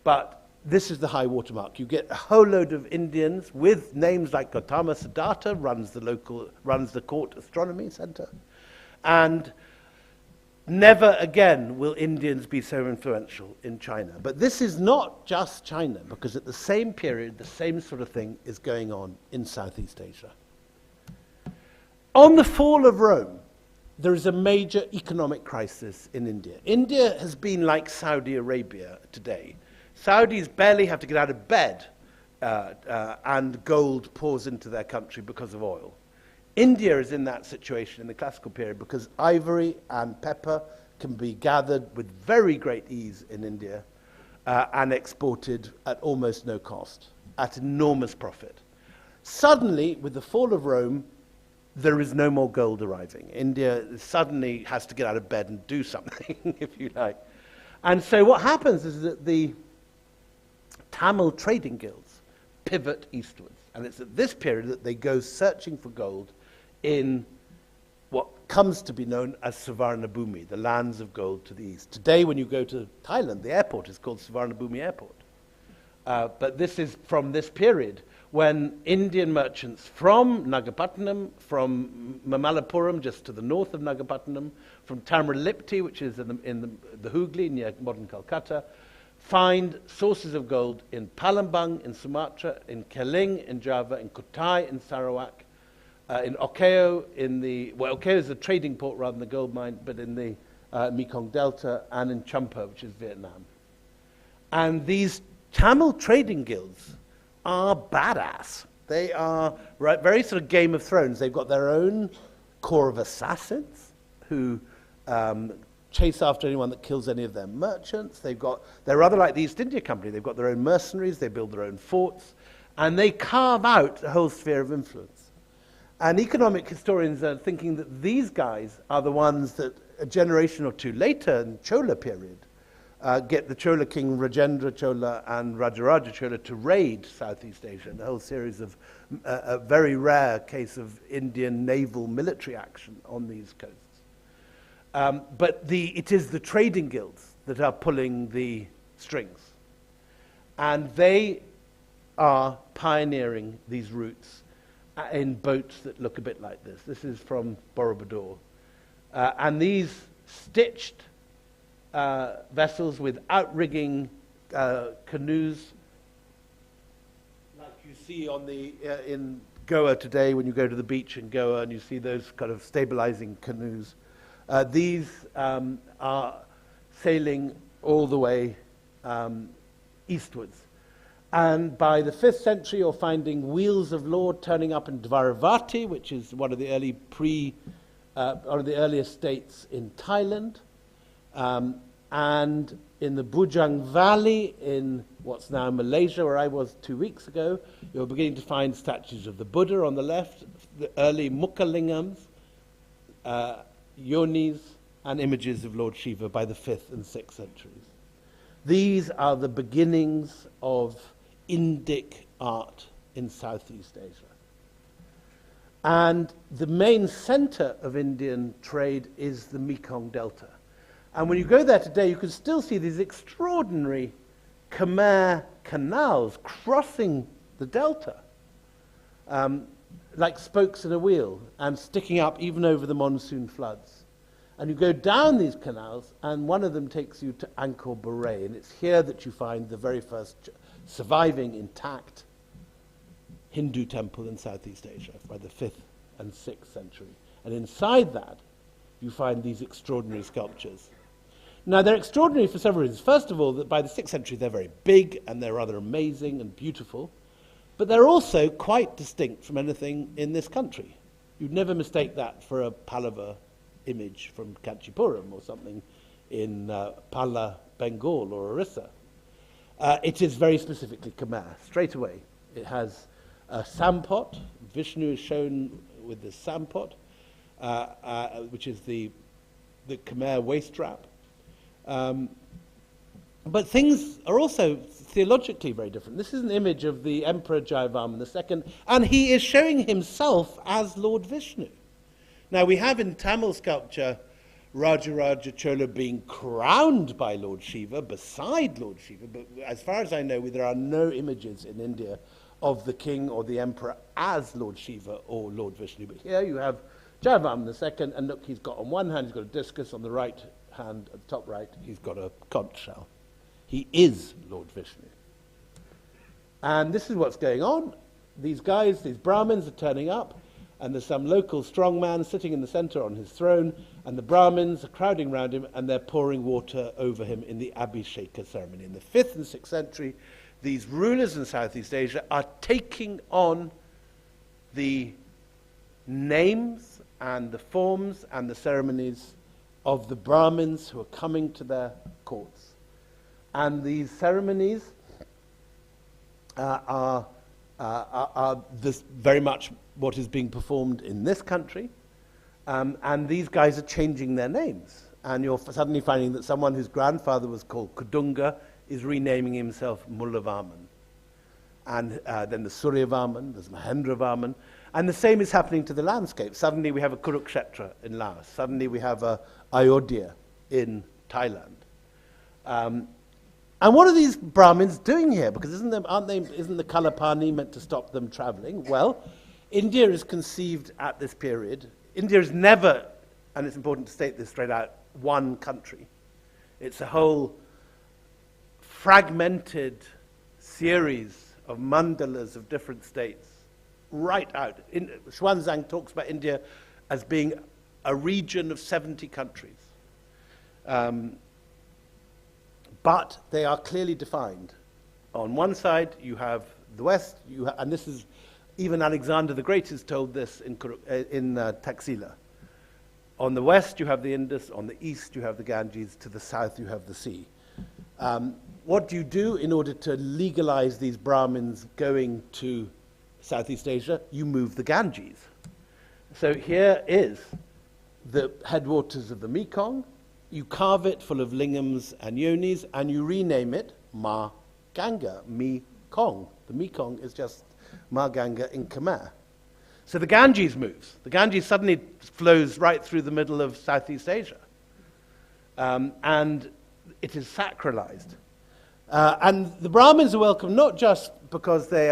[SPEAKER 3] But this is the high watermark. You get a whole load of Indians with names like Gautama Siddhartha runs the court astronomy center, and never again will Indians be so influential in China. But this is not just China, because at the same period, the same sort of thing is going on in Southeast Asia. On the fall of Rome, there is a major economic crisis in India. India has been like Saudi Arabia today. Saudis barely have to get out of bed, and gold pours into their country because of oil. India is in that situation in the classical period because ivory and pepper can be gathered with very great ease in India and exported at almost no cost, at enormous profit. Suddenly, with the fall of Rome, there is no more gold arriving. India suddenly has to get out of bed and do something, if you like. And so what happens is that the Tamil trading guilds pivot eastwards. And it's at this period that they go searching for gold in what comes to be known as Suvarnabhumi, the lands of gold to the east. Today, when you go to Thailand, the airport is called Suvarnabhumi Airport. But this is from this period when Indian merchants from Nagapattinam, from Mamallapuram, just to the north of Nagapattinam, from Tamaralipti, which is in the Hooghly near modern Calcutta, find sources of gold in Palembang in Sumatra, in Keling in Java, in Kutai in Sarawak, in Okeo Okeo is a trading port rather than a gold mine, but in the Mekong Delta, and in Champa, which is Vietnam. And these Tamil trading guilds are badass. They are very sort of Game of Thrones. They've got their own corps of assassins who chase after anyone that kills any of their merchants. They're rather like the East India Company. They've got their own mercenaries, they build their own forts, and they carve out a whole sphere of influence. And economic historians are thinking that these guys are the ones that a generation or two later in the Chola period get the Chola king Rajendra Chola and Rajaraja Chola to raid Southeast Asia, and a whole series of a very rare case of Indian naval military action on these coasts. But it is the trading guilds that are pulling the strings. And they are pioneering these routes in boats that look a bit like this. This is from Borobudur. And these stitched vessels with outrigging canoes, like you see on in Goa today when you go to the beach in Goa and you see those kind of stabilizing canoes. These are sailing all the way eastwards. And by the 5th century, you're finding wheels of law turning up in Dvaravati, which is one of the earliest states in Thailand. And in the Bujang Valley in what's now Malaysia, where I was 2 weeks ago, you're beginning to find statues of the Buddha on the left, the early Mukhalingams, yonis, and images of Lord Shiva by the 5th and 6th centuries. These are the beginnings of Indic art in Southeast Asia. And the main center of Indian trade is the Mekong Delta. And when you go there today, you can still see these extraordinary Khmer canals crossing the delta, like spokes in a wheel, and sticking up even over the monsoon floods. And you go down these canals, and one of them takes you to Angkor Borei, and it's here that you find the very first surviving intact Hindu temple in Southeast Asia by the 5th and 6th century. And inside that, you find these extraordinary sculptures. Now, they're extraordinary for several reasons. First of all, that by the 6th century, they're very big, and they're rather amazing and beautiful. But they're also quite distinct from anything in this country. You'd never mistake that for a Pallava image from Kanchipuram or something in Pala, Bengal, or Orissa. It is very specifically Khmer, straight away. It has a sampot. Vishnu is shown with this sampot, which is the Khmer waist wrap. But things are also theologically very different. This is an image of the Emperor Jayavarman II, and he is showing himself as Lord Vishnu. Now, we have in Tamil sculpture Rajaraja Chola being crowned by Lord Shiva, beside Lord Shiva, but as far as I know, there are no images in India of the king or the emperor as Lord Shiva or Lord Vishnu. But here you have Jayavarman II, and look, he's got on one hand, he's got a discus, on the right hand, at the top right, he's got a conch shell. He is Lord Vishnu. And this is what's going on. These guys, these Brahmins are turning up, and there's some local strongman sitting in the center on his throne, and the Brahmins are crowding around him, and they're pouring water over him in the Abhisheka ceremony. In the 5th and 6th century, these rulers in Southeast Asia are taking on the names and the forms and the ceremonies of the Brahmins who are coming to their courts. And these ceremonies are this very much what is being performed in this country. And these guys are changing their names. And you're suddenly finding that someone whose grandfather was called Kudunga is renaming himself Mullavarman. And then the Suryavarman, there's Mahendravarman. And the same is happening to the landscape. Suddenly we have a Kurukshetra in Laos. Suddenly we have a Ayodhya in Thailand. And what are these Brahmins doing here? Because isn't the Kalapani meant to stop them traveling? Well, India is conceived at this period. India is never, and it's important to state this straight out, one country. It's a whole fragmented series of mandalas of different states, right out. Xuanzang talks about India as being a region of 70 countries. But they are clearly defined. On one side, you have the West, and this is, even Alexander the Great is told this in Taxila. On the west, you have the Indus. On the east, you have the Ganges. To the south, you have the sea. What do you do in order to legalize these Brahmins going to Southeast Asia? You move the Ganges. So here is the headwaters of the Mekong. You carve it full of lingams and yonis, and you rename it Ma Ganga, Mekong. The Mekong is just Ma Ganga in Khmer. So the Ganges moves. The Ganges suddenly flows right through the middle of Southeast Asia. And it is sacralized. And the Brahmins are welcome not just because they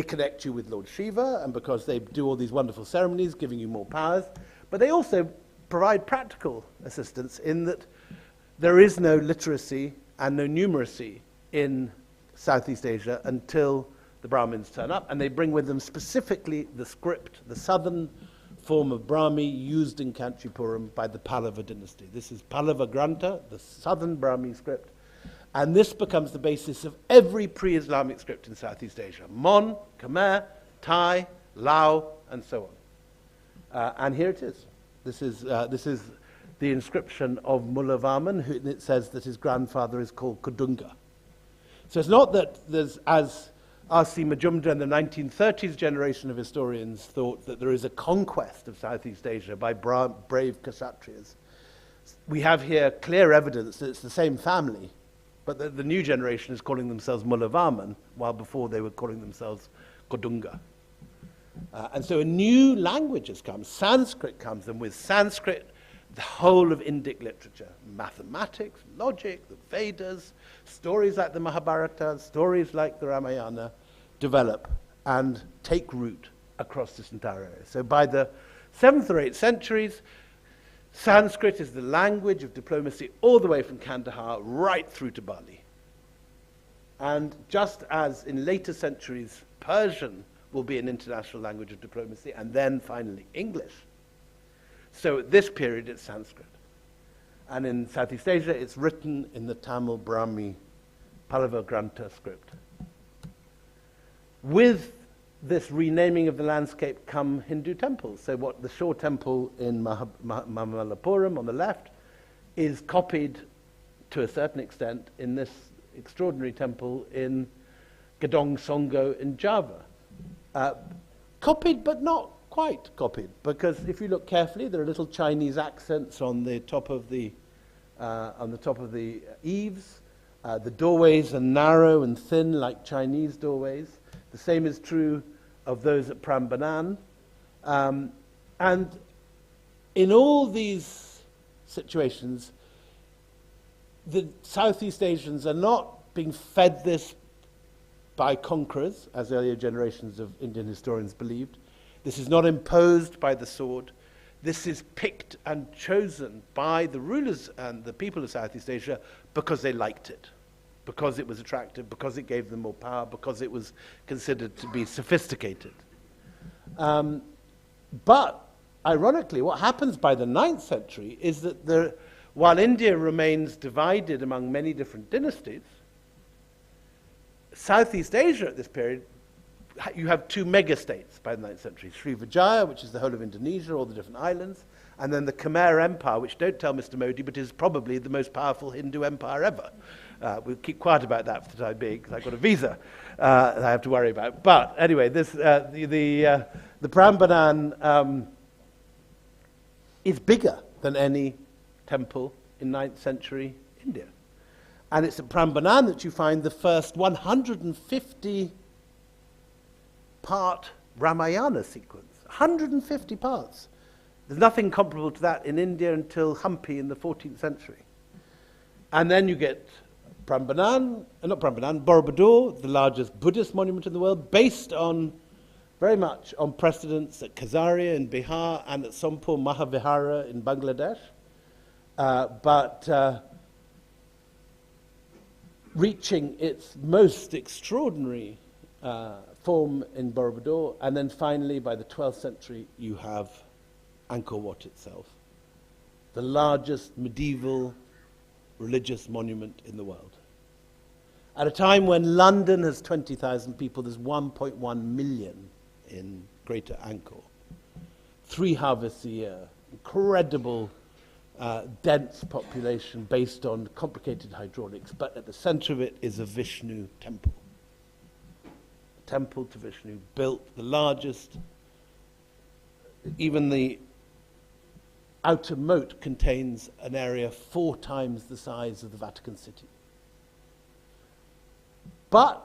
[SPEAKER 3] connect you with Lord Shiva and because they do all these wonderful ceremonies, giving you more powers, but they also provide practical assistance in that there is no literacy and no numeracy in Southeast Asia until the Brahmins turn up, and they bring with them specifically the script, the southern form of Brahmi used in Kanchipuram by the Pallava dynasty. This is Pallava Grantha, the southern Brahmi script, And this becomes the basis of every pre-Islamic script in Southeast Asia. Mon, Khmer, Thai, Lao, and so on. And here it is. This is the inscription of Mullah Varman, who it says that his grandfather is called Kudunga. So it's not that there's, as R.C. Majumdar and the 1930s generation of historians thought, that there is a conquest of Southeast Asia by brave Kshatriyas. We have here clear evidence that it's the same family, but the new generation is calling themselves Mullah Varman, while before they were calling themselves Kudunga. And so a new language has come. Sanskrit comes, and with Sanskrit, the whole of Indic literature, mathematics, logic, the Vedas, stories like the Mahabharata, stories like the Ramayana, develop and take root across this entire area. So by the 7th or 8th centuries, Sanskrit is the language of diplomacy all the way from Kandahar right through to Bali. And just as in later centuries, Persian will be an international language of diplomacy, and then finally English. So at this period, it's Sanskrit. And in Southeast Asia, it's written in the Tamil Brahmi Pallava Grantha script. With this renaming of the landscape come Hindu temples. So what the Shore temple in Mamallapuram on the left is copied to a certain extent in this extraordinary temple in Gedong Songo in Java. Copied, but not quite copied, because if you look carefully, there are little Chinese accents on the top of the eaves. The doorways are narrow and thin, like Chinese doorways. The same is true of those at Prambanan. And in all these situations, the Southeast Asians are not being fed this by conquerors, as earlier generations of Indian historians believed. This is not imposed by the sword. This is picked and chosen by the rulers and the people of Southeast Asia because they liked it, because it was attractive, because it gave them more power, because it was considered to be sophisticated. But ironically, what happens by the 9th century is that while India remains divided among many different dynasties, Southeast Asia at this period, you have two mega-states by the 9th century. Srivijaya, which is the whole of Indonesia, all the different islands, and then the Khmer Empire, which don't tell Mr. Modi, but is probably the most powerful Hindu empire ever. We'll keep quiet about that for the time being, because I've got a visa that I have to worry about. But anyway, this, the Prambanan is bigger than any temple in 9th century India. And it's at Prambanan that you find the first 150-part Ramayana sequence. 150 parts. There's nothing comparable to that in India until Hampi in the 14th century. And then you get Borobudur, the largest Buddhist monument in the world, based on, very much on precedents at Khazaria in Bihar and at Sompur Mahavihara in Bangladesh. Reaching its most extraordinary form in Borobudur, and then finally, by the 12th century, you have Angkor Wat itself, the largest medieval religious monument in the world. At a time when London has 20,000 people, there's 1.1 million in Greater Angkor. 3 harvests a year, incredible dense population based on complicated hydraulics, but at the center of it is a Vishnu temple. A temple to Vishnu, built the largest. Even the outer moat contains an area 4 times the size of the Vatican City. But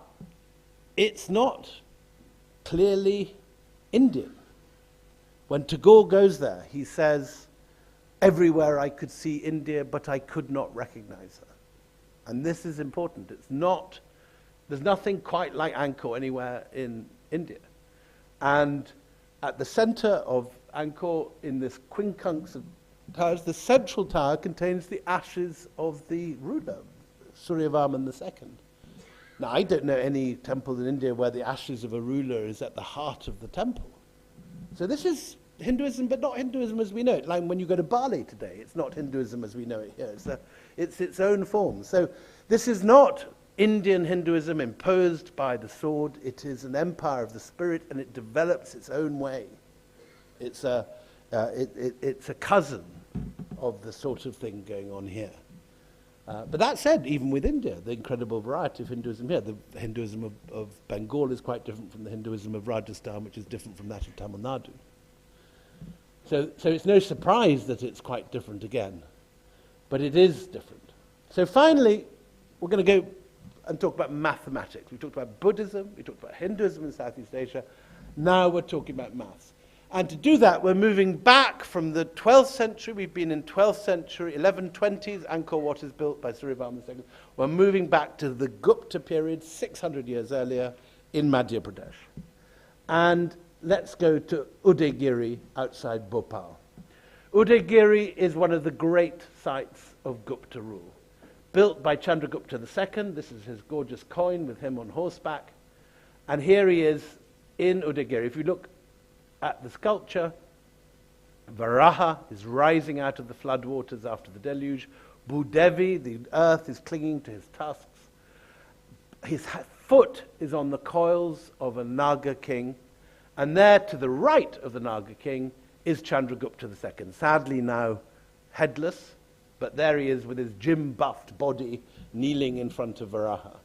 [SPEAKER 3] it's not clearly Indian. When Tagore goes there, he says, "Everywhere I could see India, but I could not recognize her." And this is important. There's nothing quite like Angkor anywhere in India. And at the center of Angkor, in this quincunx of towers, the central tower contains the ashes of the ruler, Suryavarman II. Now, I don't know any temple in India where the ashes of a ruler is at the heart of the temple. So this is Hinduism, but not Hinduism as we know it. Like when you go to Bali today, it's not Hinduism as we know it here. It's its own form. So This is not Indian Hinduism imposed by the sword. It is an empire of the spirit, and it develops its own way. It's a cousin of the sort of thing going on here. But that said, even with India, the incredible variety of Hinduism here, the Hinduism of Bengal is quite different from the Hinduism of Rajasthan, which is different from that of Tamil Nadu. So it's no surprise that it's quite different again, but it is different. So finally, we're going to go and talk about mathematics. We talked about Buddhism, we talked about Hinduism in Southeast Asia, now we're talking about maths. And to do that, we're moving back from the 12th century. We've been in 12th century, 1120s, Angkor Wat is built by Suryavarman II. We're moving back to the Gupta period, 600 years earlier, in Madhya Pradesh. And let's go to Udaygiri outside Bhopal. Udaygiri is one of the great sites of Gupta rule. Built by Chandragupta II. This is his gorgeous coin with him on horseback. And here he is in Udaygiri. If you look at the sculpture, Varaha is rising out of the floodwaters after the deluge. Bhudevi, the earth, is clinging to his tusks. His foot is on the coils of a Naga king. And there, to the right of the Naga king, is Chandragupta II, sadly now headless, but there he is with his gym-buffed body kneeling in front of Varaha.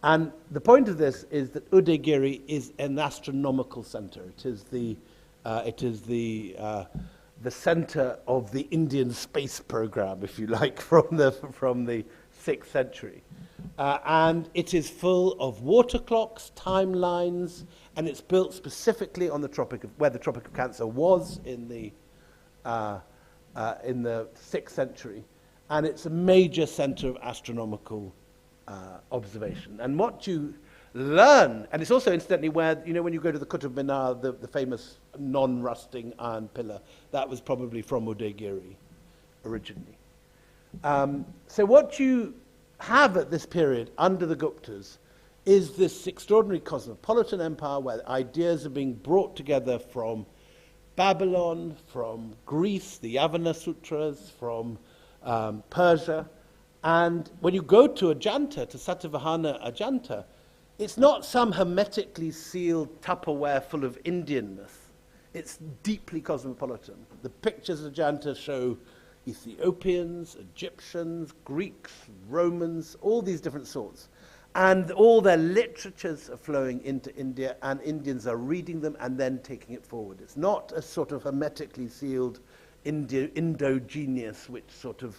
[SPEAKER 3] And the point of this is that Udaygiri is an astronomical center. It is the center of the Indian space program, if you like, from the 6th century. And it is full of water clocks, timelines, and it's built specifically on where the Tropic of Cancer was in the 6th century. And it's a major center of astronomical observation. And what you learn, and it's also incidentally where, when you go to the Qutub Minar, the famous non-rusting iron pillar, that was probably from Udaygiri originally. So what you have at this period under the Guptas is this extraordinary cosmopolitan empire where ideas are being brought together from Babylon, from Greece, the Yavana Sutras, from Persia. And when you go to Ajanta, to Satavahana Ajanta, it's not some hermetically sealed Tupperware full of Indianness. It's deeply cosmopolitan. The pictures of Ajanta show Ethiopians, Egyptians, Greeks, Romans, all these different sorts. And all their literatures are flowing into India, and Indians are reading them and then taking it forward. It's not a sort of hermetically sealed Indo-genius which sort of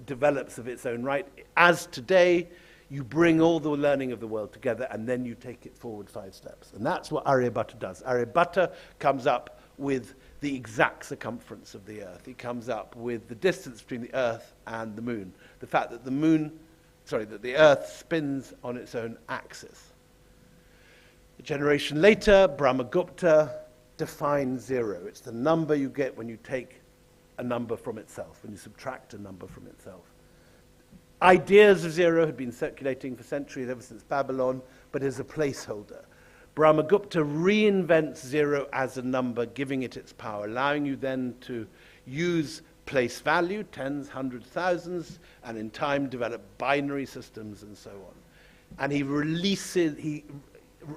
[SPEAKER 3] develops of its own right. As today, you bring all the learning of the world together and then you take it forward 5 steps. And that's what Aryabhatta does. Aryabhatta comes up with the exact circumference of the Earth. He comes up with the distance between the Earth and the Moon. The fact that that the Earth spins on its own axis. A generation later, Brahmagupta defines 0. It's the number you get when you take a number from itself, when you subtract a number from itself. Ideas of 0 had been circulating for centuries, ever since Babylon, but as a placeholder. Brahmagupta reinvents 0 as a number, giving it its power, allowing you then to use place value, tens, hundreds, thousands, and in time develop binary systems and so on. And he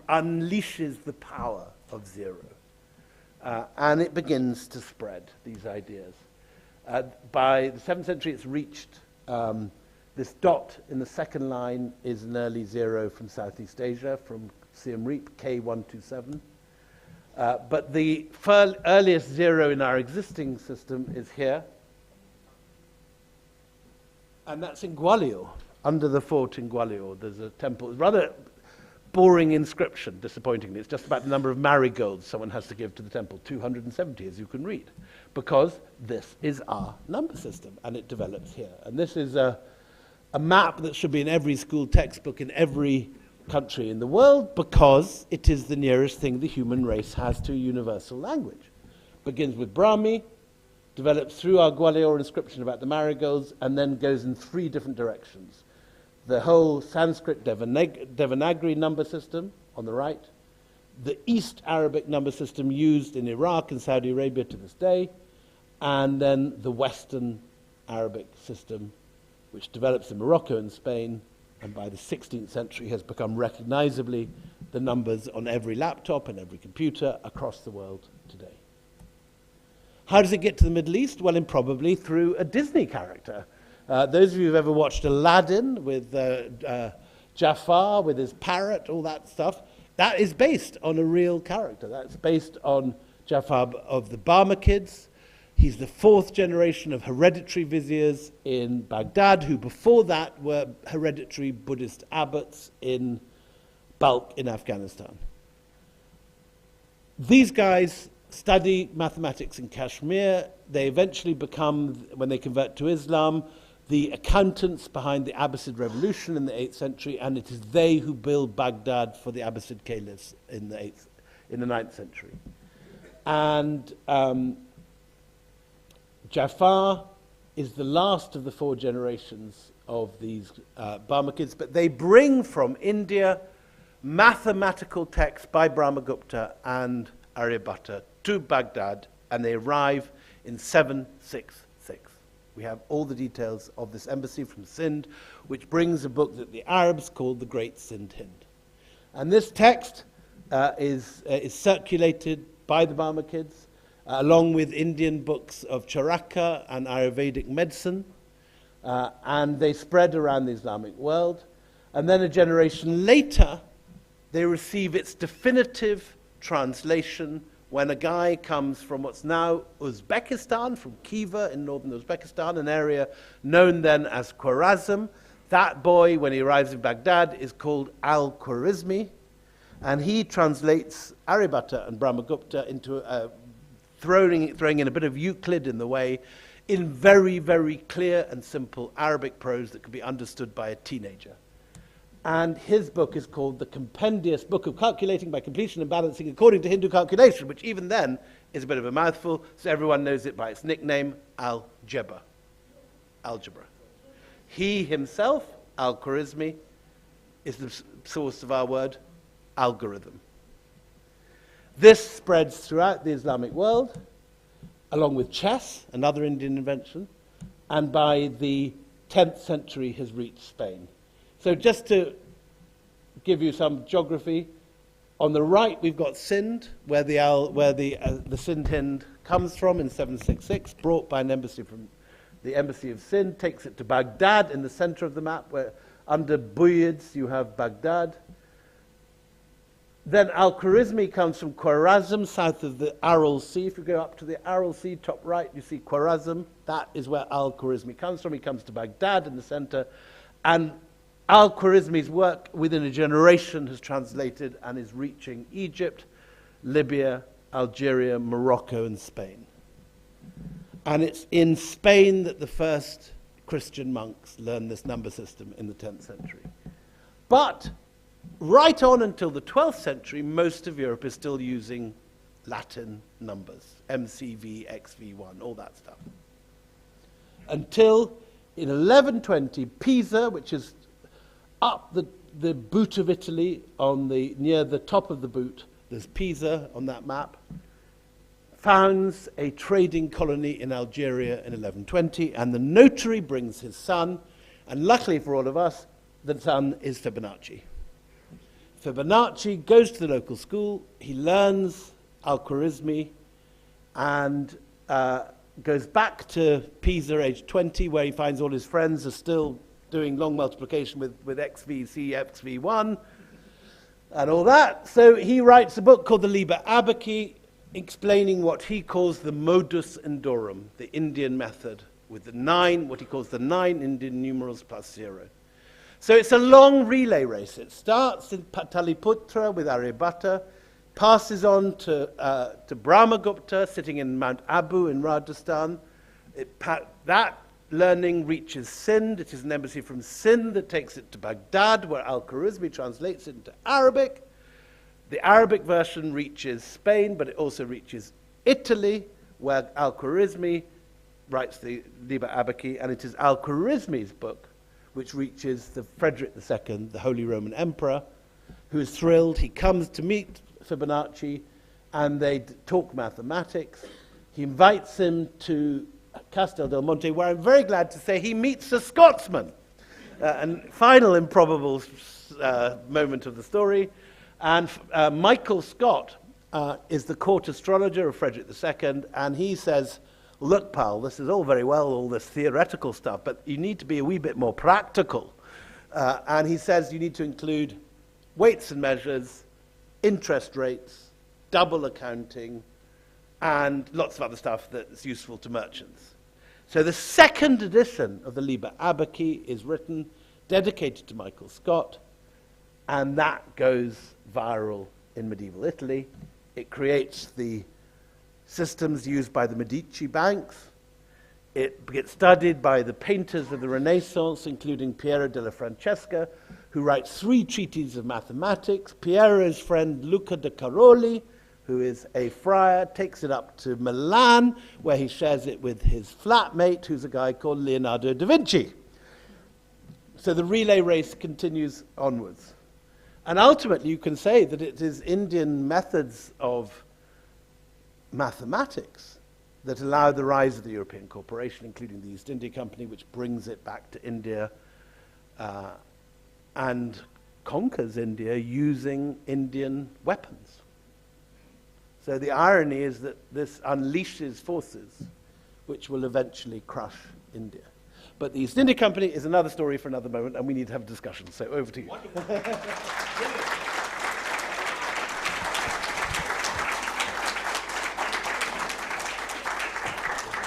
[SPEAKER 3] unleashes the power of 0. And it begins to spread, these ideas. By the 7th century, it's reached, this dot in the second line is an early 0 from Southeast Asia, from Siem Reap, K127. But the earliest 0 in our existing system is here. And that's in Gwalior, under the fort in Gwalior. There's a temple, rather boring inscription, disappointingly. It's just about the number of marigolds someone has to give to the temple, 270, as you can read, because this is our number system, and it develops here. And this is a map that should be in every school textbook in every country in the world, because it is the nearest thing the human race has to a universal language. Begins with Brahmi, develops through our Gwalior inscription about the marigolds, and then goes in 3 different directions. The whole Sanskrit Devanagari number system on the right, the East Arabic number system used in Iraq and Saudi Arabia to this day, and then the Western Arabic system which develops in Morocco and Spain, and by the 16th century has become recognizably the numbers on every laptop and every computer across the world today. How does it get to the Middle East? Well, probably through a Disney character. Those of you who've ever watched Aladdin with Jafar, with his parrot, all that stuff, that is based on a real character. That's based on Jafar of the Barmakids. He's the 4th generation of hereditary viziers in Baghdad, who before that were hereditary Buddhist abbots in Balkh in Afghanistan. These guys study mathematics in Kashmir. They eventually become, when they convert to Islam, the accountants behind the Abbasid revolution in the 8th century, and it is they who build Baghdad for the Abbasid caliphs in the 9th century. And Jafar is the last of the 4 generations of these Barmakids, but they bring from India mathematical texts by Brahmagupta and Aryabhatta to Baghdad, and they arrive in 766. We have all the details of this embassy from Sind, which brings a book that the Arabs called the Great Sind Hind. And this text is circulated by the Barmakids, along with Indian books of Charaka and Ayurvedic medicine, and they spread around the Islamic world. And then a generation later, they receive its definitive translation when a guy comes from what's now Uzbekistan, from Khiva in northern Uzbekistan, an area known then as Khwarazm. That boy, when he arrives in Baghdad, is called Al-Khwarizmi, and he translates Aryabhatta and Brahmagupta into throwing in a bit of Euclid in the way, in very, very clear and simple Arabic prose that could be understood by a teenager. And his book is called The Compendious Book of Calculating by Completion and Balancing According to Hindu Calculation, which even then is a bit of a mouthful, so everyone knows it by its nickname, Algebra. He himself, Al-Khwarizmi, is the source of our word algorithm. This spreads throughout the Islamic world, along with chess, another Indian invention, and by the 10th century has reached Spain. So just to give you some geography, on the right we've got Sind, where the Sind Hind comes from in 766, brought by an embassy from the embassy of Sind, takes it to Baghdad in the center of the map, where under Buyids you have Baghdad. Then Al-Khwarizmi comes from Khwarazm, south of the Aral Sea. If you go up to the Aral Sea, top right, you see Khwarazm. That is where Al-Khwarizmi comes from. He comes to Baghdad in the center, and Al-Khwarizmi's work within a generation has translated and is reaching Egypt, Libya, Algeria, Morocco, and Spain. And it's in Spain that the first Christian monks learned this number system in the 10th century. But right on until the 12th century, most of Europe is still using Latin numbers, MCV, XV1, all that stuff. Until in 1120, Pisa, which is up the boot of Italy, near the top of the boot, there's Pisa on that map, founds a trading colony in Algeria in 1120, and the notary brings his son, and luckily for all of us, the son is Fibonacci. Fibonacci goes to the local school, he learns Al-Khwarizmi, and goes back to Pisa age 20, where he finds all his friends are still doing long multiplication with XVC, XV1, and all that. So he writes a book called the Liber Abaci, explaining what he calls the modus Indorum, the Indian method, with the 9, what he calls the 9 Indian numerals plus 0. So it's a long relay race. It starts in Pataliputra with Aryabhatta, passes on to Brahmagupta, sitting in Mount Abu in Rajasthan. That learning reaches Sind. It is an embassy from Sind that takes it to Baghdad, where Al-Khwarizmi translates it into Arabic. The Arabic version reaches Spain, but it also reaches Italy, where Al-Khwarizmi writes the Liber Abaci, and it is Al-Khwarizmi's book which reaches the Frederick II, the Holy Roman Emperor, who is thrilled. He comes to meet Fibonacci, and they talk mathematics. He invites him to Castel del Monte, where I'm very glad to say he meets a Scotsman. And final improbable moment of the story. And Michael Scott is the court astrologer of Frederick II, and he says, look, pal, this is all very well, all this theoretical stuff, but you need to be a wee bit more practical. And he says you need to include weights and measures, interest rates, double accounting, and lots of other stuff that's useful to merchants. So the second edition of the Liber Abaci is written, dedicated to Michael Scott, and that goes viral in medieval Italy. It creates the systems used by the Medici banks. It gets studied by the painters of the Renaissance, including Piero della Francesca, who writes 3 treatises of mathematics. Piero's friend Luca de Caroli, who is a friar, takes it up to Milan, where he shares it with his flatmate, who's a guy called Leonardo da Vinci. So the relay race continues onwards. And ultimately, you can say that it is Indian methods of mathematics that allow the rise of the European corporation, including the East India Company, which brings it back to India and conquers India using Indian weapons. So the irony is that this unleashes forces which will eventually crush India. But the East India Company is another story for another moment, and we need to have a discussion. So over to you.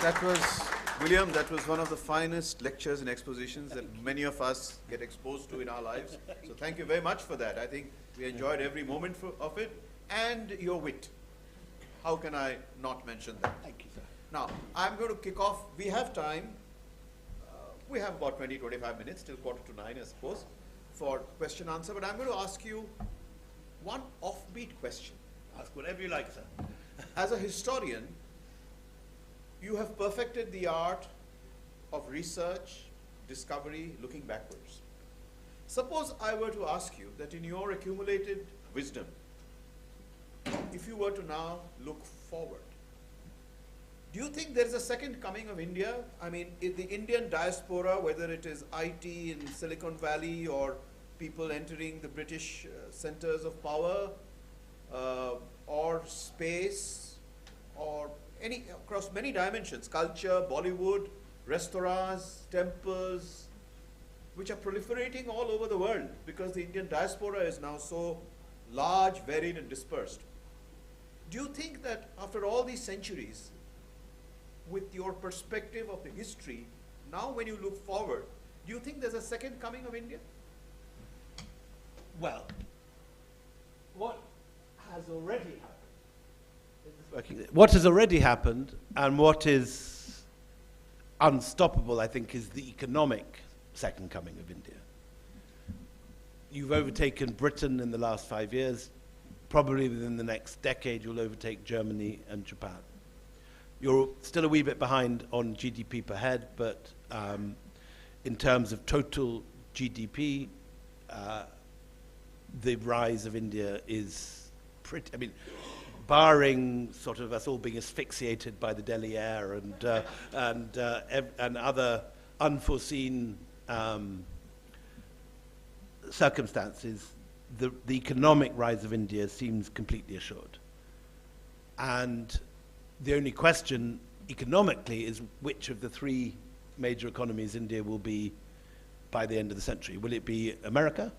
[SPEAKER 2] That was, William, that was one of the finest lectures and expositions that many of us get exposed to in our lives. So thank you very much for that. I think we enjoyed every moment of it, and your wit. How can I not mention that?
[SPEAKER 3] Thank you, sir.
[SPEAKER 2] Now, I'm going to kick off. We have time. We have about 20, 25 minutes, till 8:45, I suppose, for question answer. But I'm going to ask you one offbeat question.
[SPEAKER 3] Ask whatever you like, sir.
[SPEAKER 2] As a historian, you have perfected the art of research, discovery, looking backwards. Suppose I were to ask you that in your accumulated wisdom, if you were to now look forward, do you think there is a second coming of India? I mean, is the Indian diaspora, whether it is IT in Silicon Valley or people entering the British centers of power, or space, or across many dimensions, culture, Bollywood, restaurants, temples, which are proliferating all over the world because the Indian diaspora is now so large, varied, and dispersed. Do you think that after all these centuries, with your perspective of the history, now when you look forward, do you think there's a second coming of India?
[SPEAKER 3] Well, what has already happened? What has already happened and what is unstoppable, I think, is the economic second coming of India. You've overtaken Britain in the last 5 years. Probably within the next decade, you'll overtake Germany and Japan. You're still a wee bit behind on GDP per head, but in terms of total GDP, the rise of India is pretty, I mean, barring sort of us all being asphyxiated by the Delhi air and other unforeseen circumstances, the economic rise of India seems completely assured. And the only question economically is which of the 3 major economies India will be by the end of the century. Will it be America,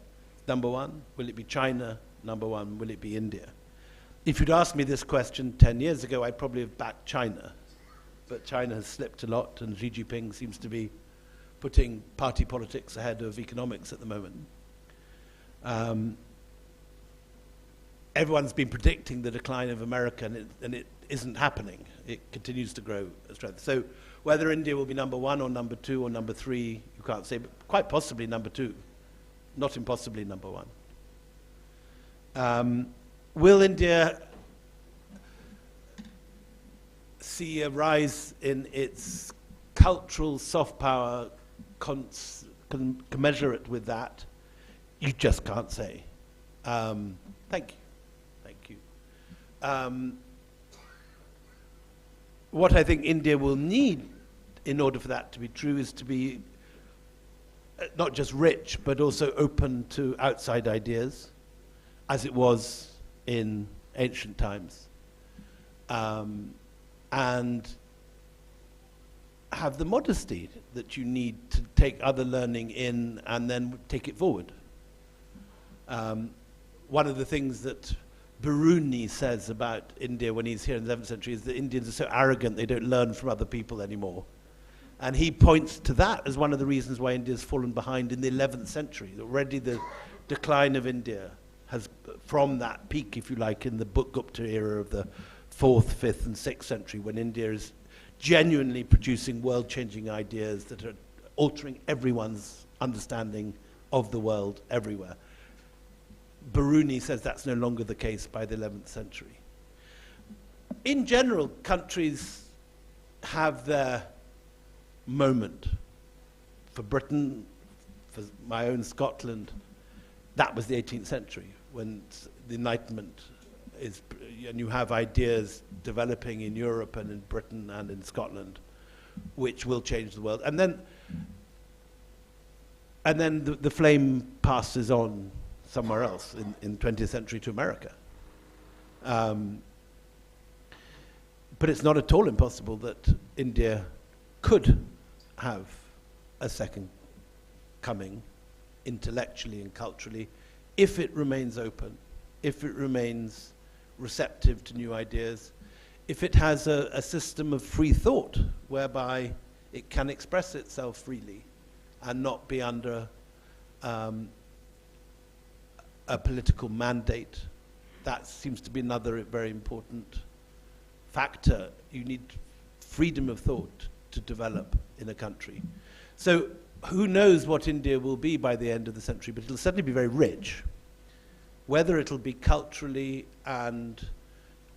[SPEAKER 3] number 1? Will it be China, number 1? Will it be India? If you'd asked me this question 10 years ago, I'd probably have backed China. But China has slipped a lot, and Xi Jinping seems to be putting party politics ahead of economics at the moment. Everyone's been predicting the decline of America, and it isn't happening. It continues to grow in strength. So whether India will be number 1 or number 2 or number 3, you can't say, but quite possibly number 2, not impossibly number 1. Will India see a rise in its cultural soft power commensurate with that? You just can't say. Thank you. Thank you. What I think India will need in order for that to be true, is to be not just rich, but also open to outside ideas, as it was in ancient times, and have the modesty that you need to take other learning in and then take it forward. One of the things that Biruni says about India when he's here in the 11th century is that Indians are so arrogant they don't learn from other people anymore. And he points to that as one of the reasons why India's fallen behind in the 11th century. Already the decline of India has, from that peak, if you like, in the Gupta era of the 4th, 5th and 6th century, when India is genuinely producing world-changing ideas that are altering everyone's understanding of the world everywhere. Biruni says that's no longer the case by the 11th century. In general, countries have their moment. For Britain, for my own Scotland, that was the 18th century, when the Enlightenment is, and you have ideas developing in Europe and in Britain and in Scotland, which will change the world. And then the flame passes on somewhere else in 20th century to America. But it's not at all impossible that India could have a second coming intellectually and culturally if it remains open, if it remains receptive to new ideas, if it has a system of free thought whereby it can express itself freely and not be under a political mandate. That seems to be another very important factor. You need freedom of thought to develop in a country. So who knows what India will be by the end of the century, but it'll certainly be very rich. Whether it'll be culturally and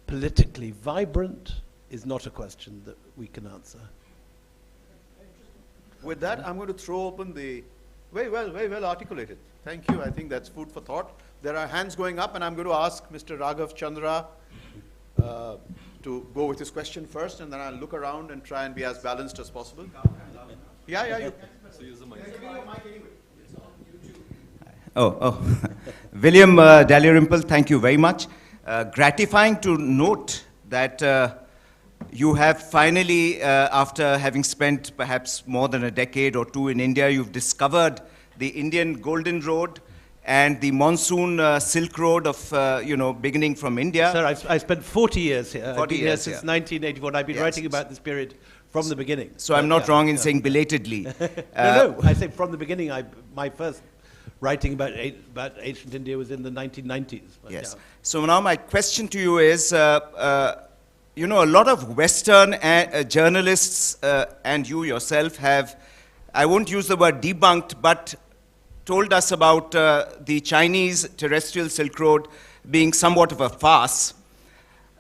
[SPEAKER 3] politically vibrant is not a question that we can answer.
[SPEAKER 2] With that, I'm going to throw open the, very well articulated. Thank you. I think that's food for thought. There are hands going up, and I'm going to ask Mr. Raghav Chandra to go with his question first, and then I'll look around and try and be as balanced as possible. Yeah. You. So use the mic.
[SPEAKER 5] William Dalrymple, thank you very much. Gratifying to note that you have finally, after having spent perhaps more than a decade or two in India, you've discovered the Indian Golden Road and the monsoon Silk Road of, beginning from India.
[SPEAKER 3] Sir, I spent 40 years here.
[SPEAKER 5] 40
[SPEAKER 3] I've been
[SPEAKER 5] years,
[SPEAKER 3] here since
[SPEAKER 5] yeah.
[SPEAKER 3] 1984, and I've been writing about this period from the beginning.
[SPEAKER 5] So I'm not wrong in saying belatedly.
[SPEAKER 3] No, I say from the beginning. My first writing about ancient India was in the 1990s.
[SPEAKER 5] Yes. Yeah. So now my question to you is, a lot of Western journalists and you yourself have, I won't use the word debunked, but told us about the Chinese terrestrial Silk Road being somewhat of a farce.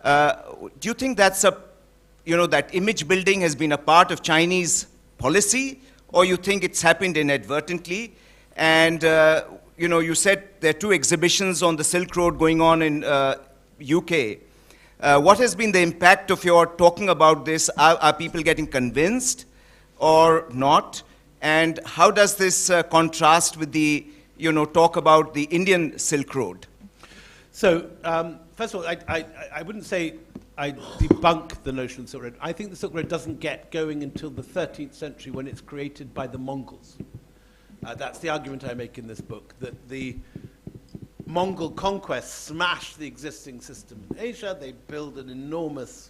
[SPEAKER 5] Do you think that's that image building has been a part of Chinese policy, or you think it's happened inadvertently? And, you said there are 2 exhibitions on the Silk Road going on in UK. What has been the impact of your talking about this? Are people getting convinced or not? And how does this contrast with the, talk about the Indian Silk Road?
[SPEAKER 3] So, first of all, I wouldn't say I debunk the notion of the Silk Road. I think the Silk Road doesn't get going until the 13th century when it's created by the Mongols. That's the argument I make in this book, that the Mongol conquest smashed the existing system in Asia. They build an enormous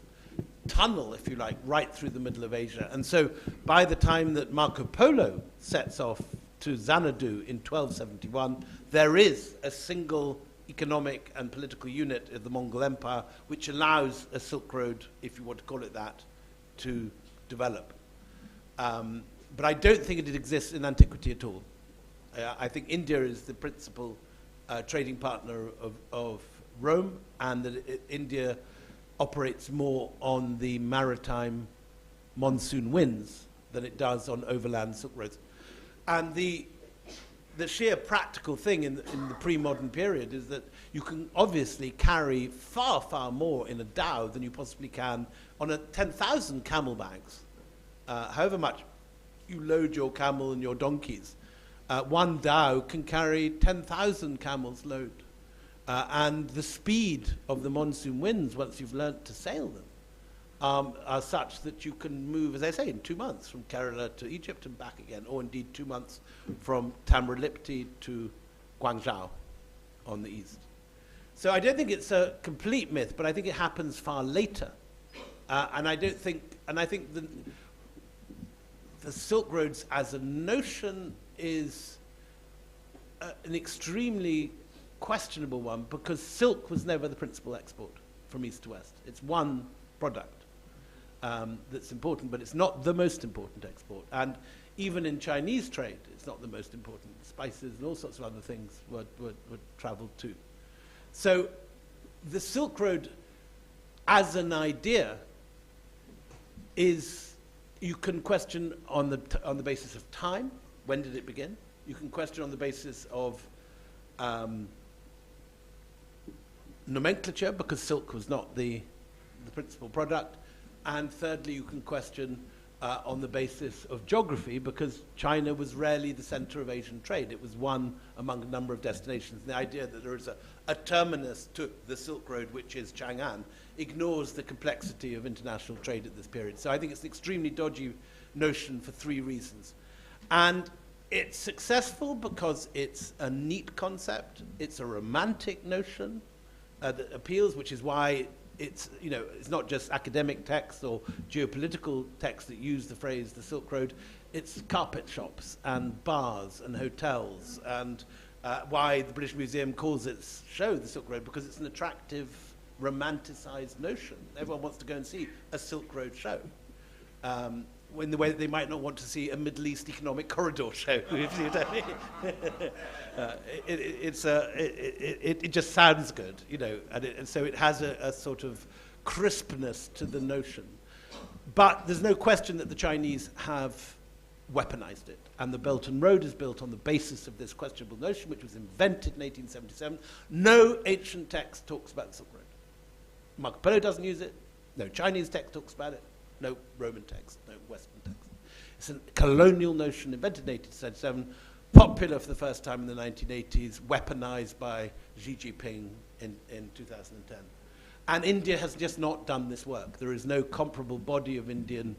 [SPEAKER 3] tunnel, if you like, right through the middle of Asia. And so by the time that Marco Polo sets off to Xanadu in 1271, there is a single economic and political unit of the Mongol Empire which allows a Silk Road, if you want to call it that, to develop. But I don't think it exists in antiquity at all. I think India is the principal trading partner of Rome, and that India operates more on the maritime monsoon winds than it does on overland Silk roads. And the sheer practical thing in the pre-modern period is that you can obviously carry far, far more in a dhow than you possibly can on 10,000 camel bags. however much you load your camel and your donkeys, one dhow can carry 10,000 camels load. And the speed of the monsoon winds, once you've learnt to sail them, are such that you can move, as I say, in 2 months from Kerala to Egypt and back again, or indeed 2 months from Tamralipti to Guangzhou on the east. So I don't think it's a complete myth, but I think it happens far later. And I think the Silk Roads as a notion is an extremely questionable one, because silk was never the principal export from east to west. It's one product that's important, but it's not the most important export. And even in Chinese trade, it's not the most important. Spices and all sorts of other things were traveled too. So the Silk Road as an idea is, you can question on the basis of time. When did it begin? You can question on the basis of nomenclature, because silk was not the principal product. And thirdly, you can question on the basis of geography, because China was rarely the center of Asian trade. It was one among a number of destinations. And the idea that there is a terminus to the Silk Road, which is Chang'an, ignores the complexity of international trade at this period. So I think it's an extremely dodgy notion for 3 reasons. And it's successful because it's a neat concept. It's a romantic notion that appeals, which is why it's not just academic texts or geopolitical texts that use the phrase the Silk Road. It's carpet shops and bars and hotels, and why the British Museum calls its show the Silk Road, because it's an attractive, romanticized notion. Everyone wants to go and see a Silk Road show. In the way that they might not want to see a Middle East economic corridor show. If you know what I mean. It just sounds good, and so it has a sort of crispness to the notion. But there's no question that the Chinese have weaponized it, and the Belt and Road is built on the basis of this questionable notion, which was invented in 1877. No ancient text talks about the Silk Road. Marco Polo doesn't use it. No Chinese text talks about it. No Roman text, no Western text. It's a colonial notion invented in 1877, popular for the first time in the 1980s, weaponized by Xi Jinping in 2010. And India has just not done this work. There is no comparable body of Indian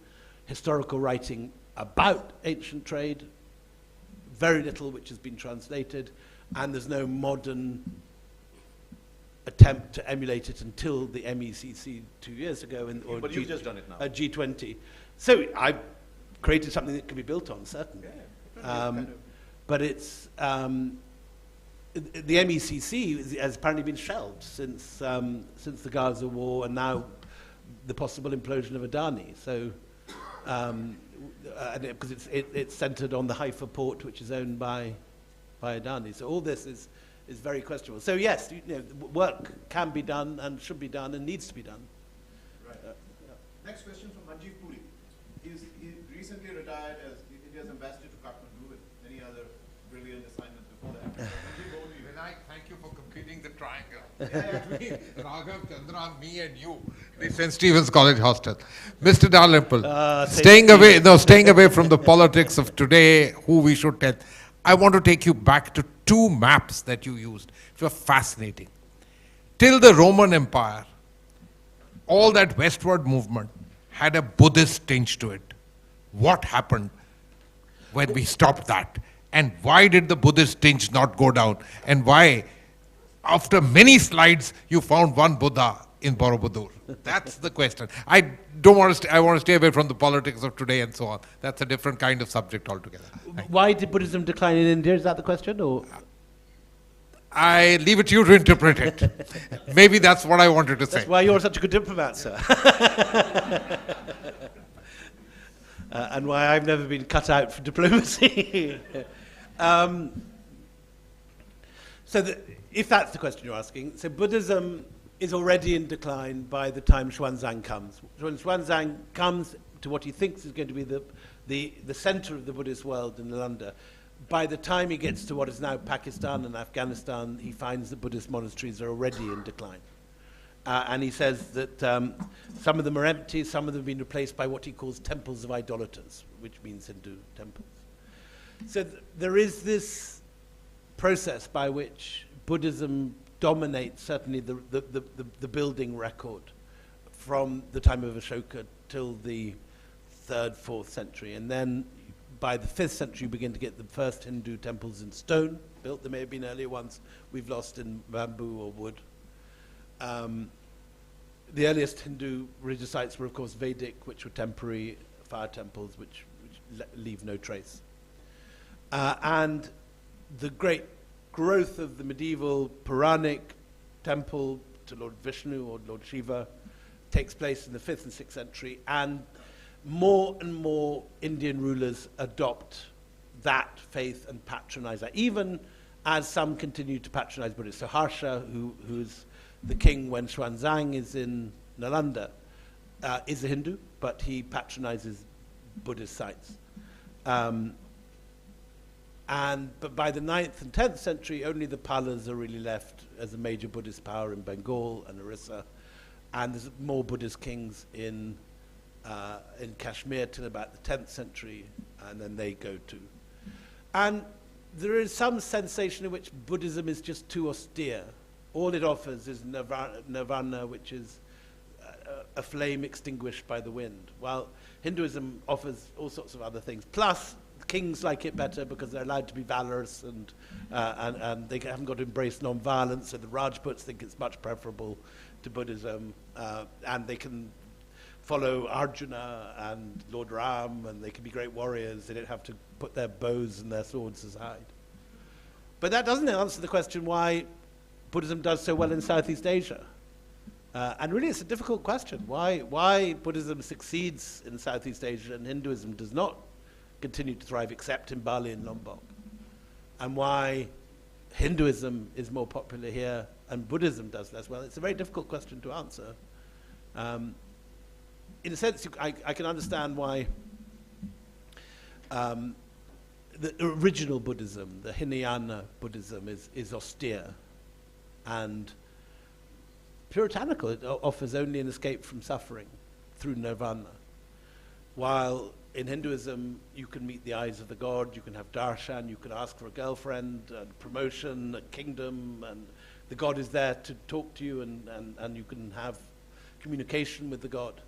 [SPEAKER 3] historical writing about ancient trade, very little which has been translated, and there's no modern attempt to emulate it until the MECC 2 years ago,
[SPEAKER 2] But you've just done it now.
[SPEAKER 3] G20. So I've created something that can be built on, certainly. But it's the MECC has apparently been shelved since the Gaza war, and now the possible implosion of Adani. So because it's centered on the Haifa port, which is owned by Adani. So all this is very questionable. So yes, work can be done and should be done and needs to be done.
[SPEAKER 2] Right. Next question from Manjeev Puri. He recently retired as India's ambassador to Kathmandu with many other brilliant assignments before that. Manjeev, over to you.
[SPEAKER 6] Vinayak, thank you for completing the triangle. Between Raghav, Chandran, me and you, the St. Stephen's College hostel. Mr. Dalrymple, staying away from the politics of today, who we should tell. I want to take you back to 2 maps that you used, which were fascinating. Till the Roman Empire, all that westward movement had a Buddhist tinge to it. What happened when we stopped that? And why did the Buddhist tinge not go down? And why, after many slides, you found one Buddha in Borobudur? That's the question. I want to stay away from the politics of today and so on. That's a different kind of subject altogether.
[SPEAKER 3] Why did Buddhism decline in India? Is that the question? Or
[SPEAKER 6] I leave it to you to interpret it. Maybe that's what I wanted to say.
[SPEAKER 3] that's why you're such a good diplomat, sir. And why I've never been cut out for diplomacy. If that's the question you're asking, so Buddhism is already in decline by the time Xuanzang comes. When Xuanzang comes to what he thinks is going to be the center of the Buddhist world in Nalanda, by the time he gets to what is now Pakistan and Afghanistan, he finds that Buddhist monasteries are already in decline. And he says that some of them are empty, some of them have been replaced by what he calls temples of idolaters, which means Hindu temples. So there is this process by which Buddhism dominates certainly the building record from the time of Ashoka till the 3rd, 4th century. And then by the 5th century, you begin to get the first Hindu temples in stone built. There may have been earlier ones we've lost in bamboo or wood. The earliest Hindu religious sites were, of course, Vedic, which were temporary fire temples, which leave no trace. And the great growth of the medieval Puranic temple to Lord Vishnu or Lord Shiva takes place in the 5th and 6th century, and more Indian rulers adopt that faith and patronize that, even as some continue to patronize Buddhists. So Harsha, who's the king when Xuanzang is in Nalanda, is a Hindu, but he patronizes Buddhist sites. But by the 9th and 10th century, only the Palas are really left as a major Buddhist power in Bengal and Orissa, and there's more Buddhist kings in Kashmir till about the 10th century, and then they go to. And there is some sensation in which Buddhism is just too austere. All it offers is nirvana, which is a flame extinguished by the wind, while Hinduism offers all sorts of other things. Plus, kings like it better because they're allowed to be valorous, and they haven't got to embrace non-violence, so the Rajputs think it's much preferable to Buddhism, and they can follow Arjuna and Lord Ram, and they can be great warriors. They don't have to put their bows and their swords aside. But that doesn't answer the question why Buddhism does so well in Southeast Asia. And really it's a difficult question. Why Buddhism succeeds in Southeast Asia and Hinduism does not continue to thrive except in Bali and Lombok. And why Hinduism is more popular here and Buddhism does less well. It's a very difficult question to answer. In a sense, I can understand why the original Buddhism, the Hinayana Buddhism, is austere and puritanical. It offers only an escape from suffering through nirvana. While in Hinduism, you can meet the eyes of the god, you can have darshan, you can ask for a girlfriend, promotion, a kingdom, and the god is there to talk to you, and you can have communication with the god.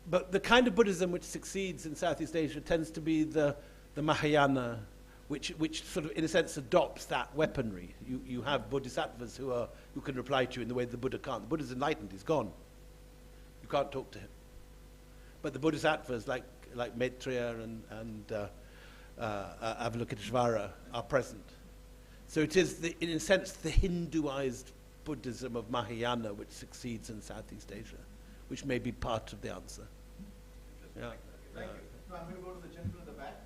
[SPEAKER 3] But the kind of Buddhism which succeeds in Southeast Asia tends to be the Mahayana, which sort of, in a sense, adopts that weaponry. You have bodhisattvas who can reply to you in the way the Buddha can't. The Buddha's enlightened, he's gone. You can't talk to him. But the bodhisattvas like Maitreya and Avalokiteshvara are present. So it is, in a sense, the Hinduized Buddhism of Mahayana which succeeds in Southeast Asia, which may be part of the answer. Yeah.
[SPEAKER 2] Thank you. Now I'm going to go to the gentleman in the back.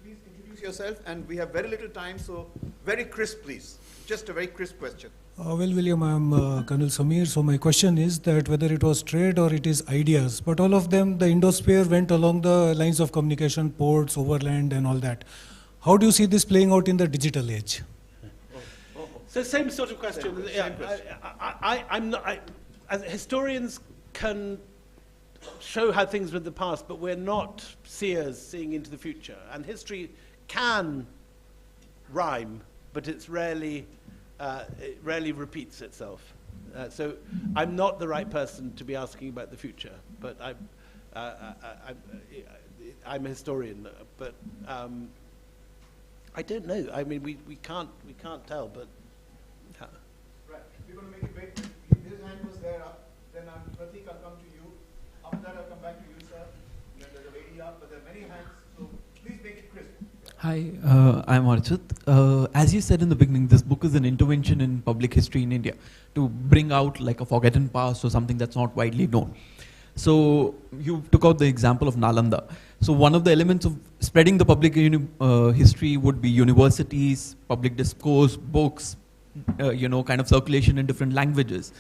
[SPEAKER 2] Please introduce yourself, and we have very little time, so very crisp, please. Just a very crisp question.
[SPEAKER 7] Well, William, I'm Colonel Samir. So my question is that whether it was trade or it is ideas, but all of them, the Indosphere went along the lines of communication, ports, overland, and all that. How do you see this playing out in the digital age?
[SPEAKER 3] So same sort of question. As historians can show how things were in the past, but we're not seers seeing into the future. And history can rhyme, but it rarely repeats itself. So I'm not the right person to be asking about the future, but I'm a historian. But I don't know. I mean, we can't tell. But
[SPEAKER 2] right, we're going to make it very quick. His hand was there up. Then Pratik, I'll come to you. After that, I'll come back to you, sir. Then there's a lady up, but there are many hands. So please make it crisp.
[SPEAKER 8] Hi, I'm Archit. As you said in the beginning, this book is an intervention in public history in India to bring out like a forgotten past or something that's not widely known. So you took out the example of Nalanda. So one of the elements of spreading the public history would be universities, public discourse, books, kind of circulation in different languages.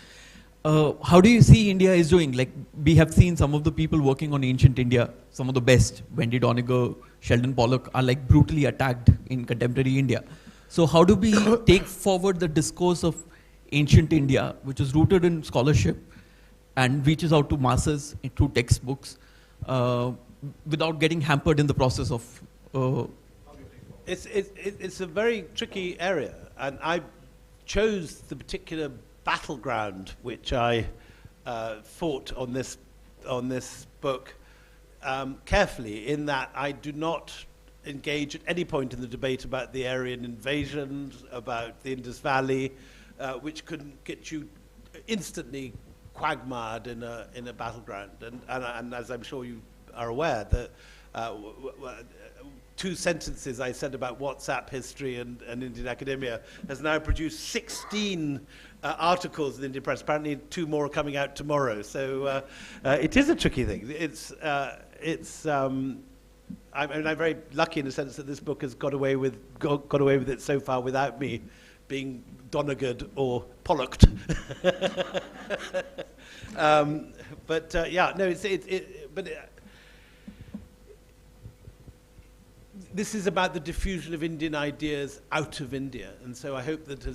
[SPEAKER 8] How do you see India is doing? Like, we have seen some of the people working on ancient India, some of the best, Wendy Doniger, Sheldon Pollock, are like brutally attacked in contemporary India. So how do we take forward the discourse of ancient India, which is rooted in scholarship and reaches out to masses through textbooks without getting hampered in the process of...
[SPEAKER 3] It's a very tricky area, and I chose the particular battleground which I fought on this book carefully, in that I do not engage at any point in the debate about the Aryan invasions, about the Indus Valley, which could get you instantly quagmired in a battleground. And as I'm sure you are aware, that 2 sentences I said about WhatsApp history and Indian academia has now produced 16 articles in the Indian press. Apparently 2 more are coming out tomorrow. So it is a tricky thing. I'm very lucky in the sense that this book has got away with it so far without me being Donagad or Pollocked. This is about the diffusion of Indian ideas out of India, and so I hope that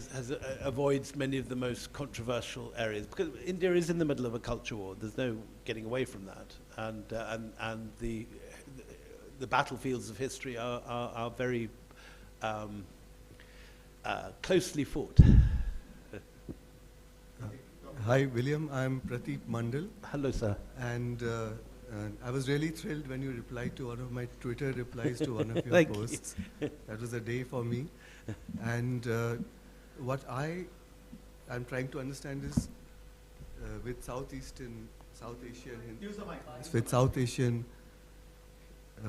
[SPEAKER 3] avoids many of the most controversial areas, because India is in the middle of a culture war. There's no getting away from that, and the battlefields of history are very closely fought.
[SPEAKER 9] Hi, William. I'm Pradeep Mandal.
[SPEAKER 3] Hello, sir.
[SPEAKER 9] And I was really thrilled when you replied to one of my Twitter replies to one of your posts. That was a day for me. And what I am trying to understand is with South Asian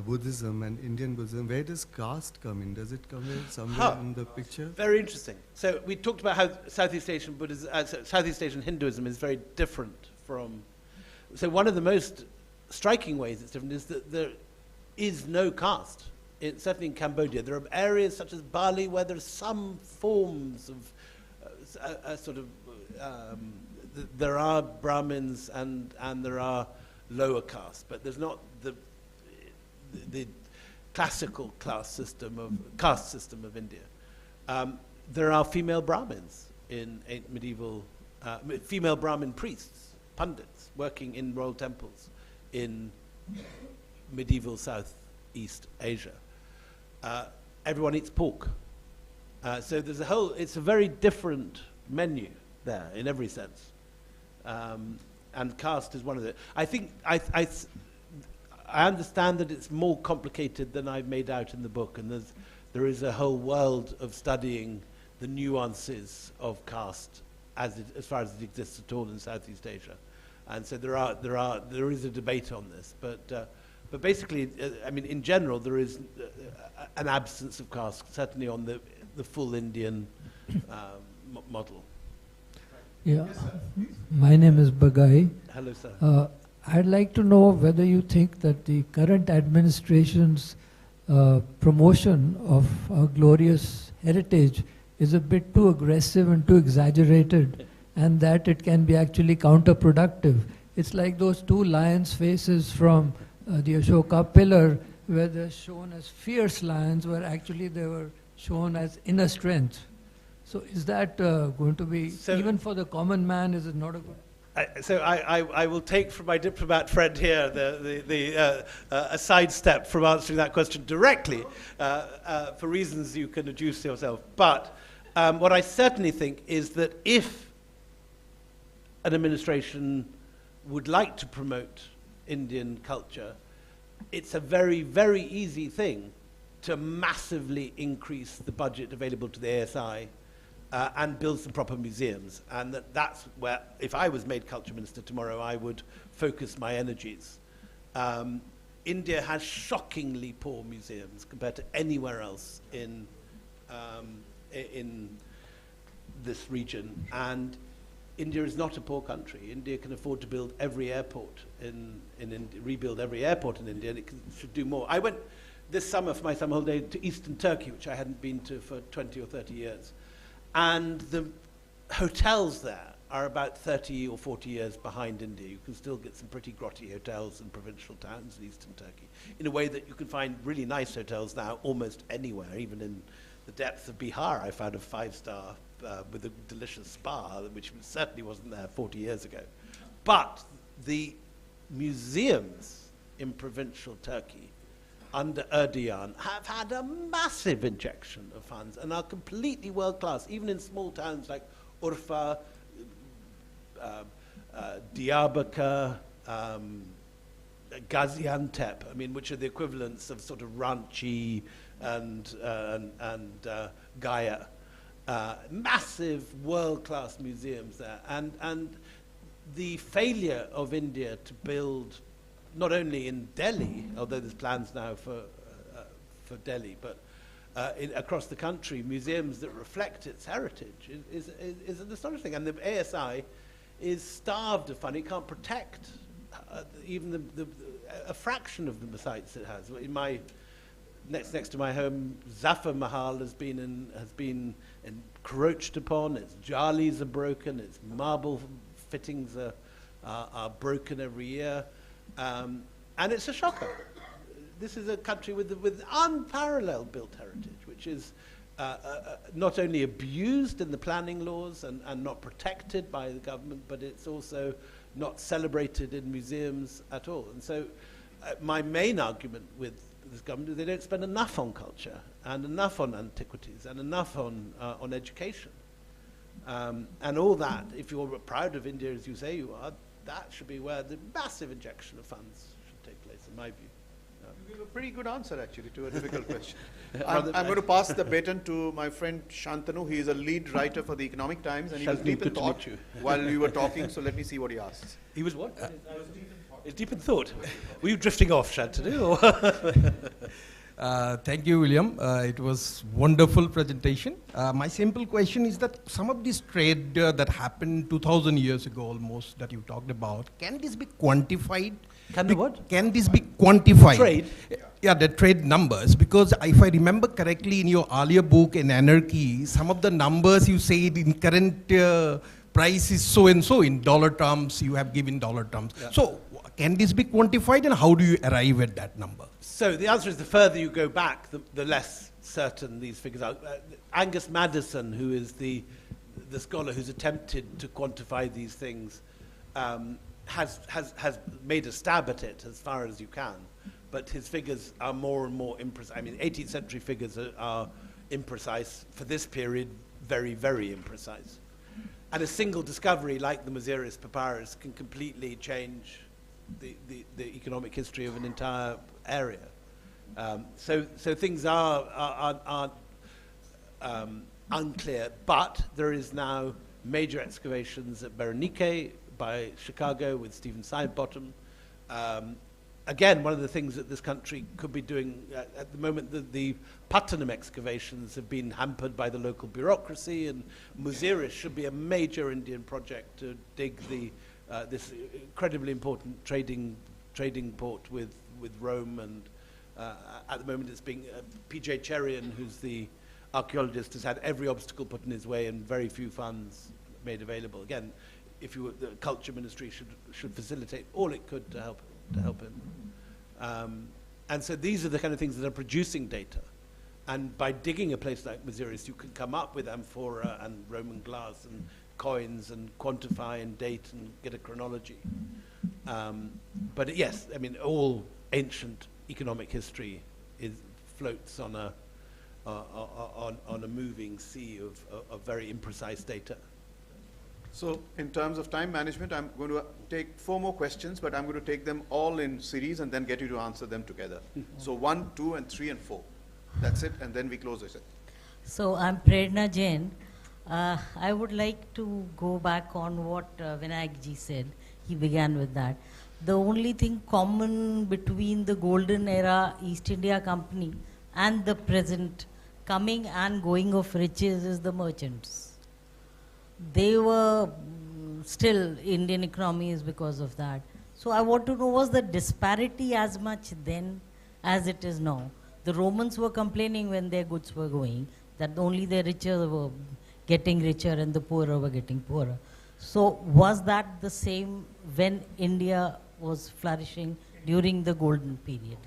[SPEAKER 9] Buddhism and Indian Buddhism, where does caste come in? Does it come in somewhere in the picture?
[SPEAKER 3] Very interesting. So we talked about how Southeast Asian Hinduism is very different from. So one of the most striking ways it's different is that there is no caste. Certainly in Cambodia, there are areas such as Bali where there are some forms of there are Brahmins and there are lower castes, but there's not the classical caste system of India. There are female Brahmins in medieval, female Brahmin priests, pundits, working in royal temples in medieval Southeast Asia. Everyone eats pork. So there's it's a very different menu there in every sense. And caste is one of the, I think, I understand that it's more complicated than I've made out in the book, and there is a whole world of studying the nuances of caste as far as it exists at all in Southeast Asia, and so there is a debate on this, but basically, I mean, in general, there is an absence of caste, certainly on the full Indian model.
[SPEAKER 10] Yeah, my name is Bagai.
[SPEAKER 3] Hello, sir.
[SPEAKER 10] I'd like to know whether you think that the current administration's promotion of our glorious heritage is a bit too aggressive and too exaggerated, and that it can be actually counterproductive. It's like those 2 lions' faces from the Ashoka pillar, where they're shown as fierce lions, where actually they were shown as inner strength. So is that going to be, even for the common man, is it not a good...
[SPEAKER 3] So I will take from my diplomat friend here a sidestep from answering that question directly for reasons you can adduce yourself. But what I certainly think is that if an administration would like to promote Indian culture, it's a very, very easy thing to massively increase the budget available to the ASI and build some proper museums. And that's where, if I was made culture minister tomorrow, I would focus my energies. India has shockingly poor museums compared to anywhere else in this region. And India is not a poor country. India can afford to build every airport rebuild every airport in India, and it should do more. I went this summer for my summer holiday to Eastern Turkey, which I hadn't been to for 20 or 30 years. And the hotels there are about 30 or 40 years behind India. You can still get some pretty grotty hotels in provincial towns in Eastern Turkey, in a way that you can find really nice hotels now almost anywhere, even in the depths of Bihar. I found a 5-star with a delicious spa, which certainly wasn't there 40 years ago. But the museums in provincial Turkey under Erdogan have had a massive injection of funds and are completely world-class, even in small towns like Urfa, Diyarbakir, Gaziantep, I mean, which are the equivalents of sort of Ranchi and Gaya. Massive world-class museums there. And the failure of India to build, not only in Delhi, although there's plans now for Delhi, but across the country, museums that reflect its heritage is an astonishing thing. And the ASI is starved of funding. It can't protect even a fraction of the sites it has. In my next to my home, Zafar Mahal has been encroached upon. Its jalis are broken. Its marble fittings are broken every year, and it's a shocker. This is a country with unparalleled built heritage, which is not only abused in the planning laws and not protected by the government, but it's also not celebrated in museums at all. And so my main argument with this government is they don't spend enough on culture and enough on antiquities and enough on education. And all that, if you're proud of India as you say you are, that should be where the massive injection of funds should take place, in my view.
[SPEAKER 2] You gave a pretty good answer, actually, to a difficult question. I'm going to pass the baton to my friend Shantanu. He is a lead writer for the Economic Times, and he was deep in thought while we were talking, so let me see what he asks.
[SPEAKER 3] He was what? Deep in thought. Were you drifting off, Shantanu?
[SPEAKER 11] Thank you, William. It was wonderful presentation. My simple question is that some of this trade that happened 2,000 years ago almost that you talked about, can this be quantified?
[SPEAKER 3] Can the what?
[SPEAKER 11] Can this be quantified?
[SPEAKER 3] Trade?
[SPEAKER 11] Yeah, the trade numbers. Because if I remember correctly in your earlier book, in Anarchy, some of the numbers you said in current price is so and so in dollar terms, you have given dollar terms. Yeah. So can this be quantified and how do you arrive at that number?
[SPEAKER 3] So the answer is the further you go back, the less certain these figures are. Angus Maddison, who is the scholar who's attempted to quantify these things, has made a stab at it as far as you can, but his figures are more and more imprecise. I mean, 18th century figures are imprecise. For this period, very, very imprecise. And a single discovery like the Maziris papyrus can completely change the economic history of an entire area. So things are unclear, but there is now major excavations at Berenike by Chicago with Stephen Sidebottom. Again, one of the things that this country could be doing at the moment, the Puttenham excavations have been hampered by the local bureaucracy, and Maziris should be a major Indian project to dig this incredibly important trading port with Rome, and at the moment it's being P.J. Cherian, who's the archaeologist, has had every obstacle put in his way and very few funds made available. Again, if you were, the culture ministry should facilitate all it could to help him. And so these are the kind of things that are producing data. And by digging a place like Maziris, you can come up with amphora and Roman glass and coins and quantify and date and get a chronology. But yes, I mean, all ancient economic history floats on a moving sea of very imprecise data.
[SPEAKER 2] So in terms of time management, I'm going to take 4 more questions, but I'm going to take them all in series and then get you to answer them together. So 1, 2, and 3, and 4. That's it, and then we close this.
[SPEAKER 12] So I'm Prerna Jain. I would like to go back on what Vinayak ji said. He began with that. The only thing common between the golden era East India Company and the present coming and going of riches is the merchants. They were still, Indian economy is because of that. So I want to know, was the disparity as much then as it is now? The Romans were complaining when their goods were going, that only the richer were getting richer and the poorer were getting poorer. So was that the same when India was flourishing during the golden period?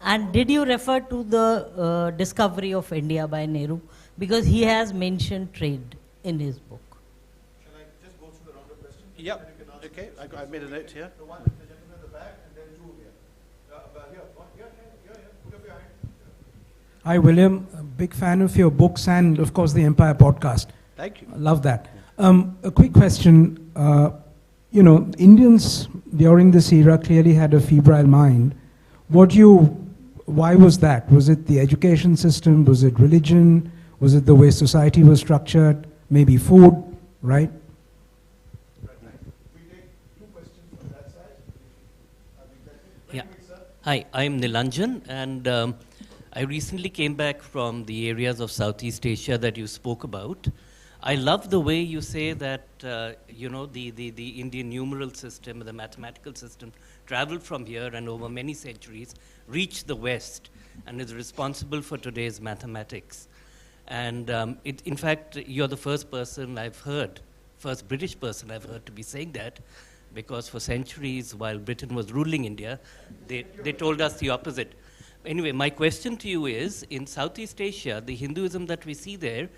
[SPEAKER 12] And did you refer to the discovery of India by Nehru? Because he has mentioned trade. in his book.
[SPEAKER 2] Shall I just go through the round of questions?
[SPEAKER 3] Yep. Okay, I've made a note here.
[SPEAKER 2] The one, the gentleman in the back, and then two here. Here, put up your hand.
[SPEAKER 13] Hi, William. A big fan of your books and, of course, the Empire podcast.
[SPEAKER 3] Thank you.
[SPEAKER 13] I love that. A quick question. Indians during this era clearly had a febrile mind. Why was that? Was it the education system? Was it religion? Was it the way society was structured? Maybe food, right?
[SPEAKER 14] Yeah. Hi, I'm Nilanjan, and I recently came back from the areas of Southeast Asia that you spoke about. I love the way you say that, the Indian numeral system, the mathematical system, traveled from here and over many centuries, reached the West, and is responsible for today's mathematics. And in fact, you're the first British person I've heard to be saying that, because for centuries, while Britain was ruling India, they told us the opposite. Anyway, my question to you is, in Southeast Asia, the Hinduism that we see there,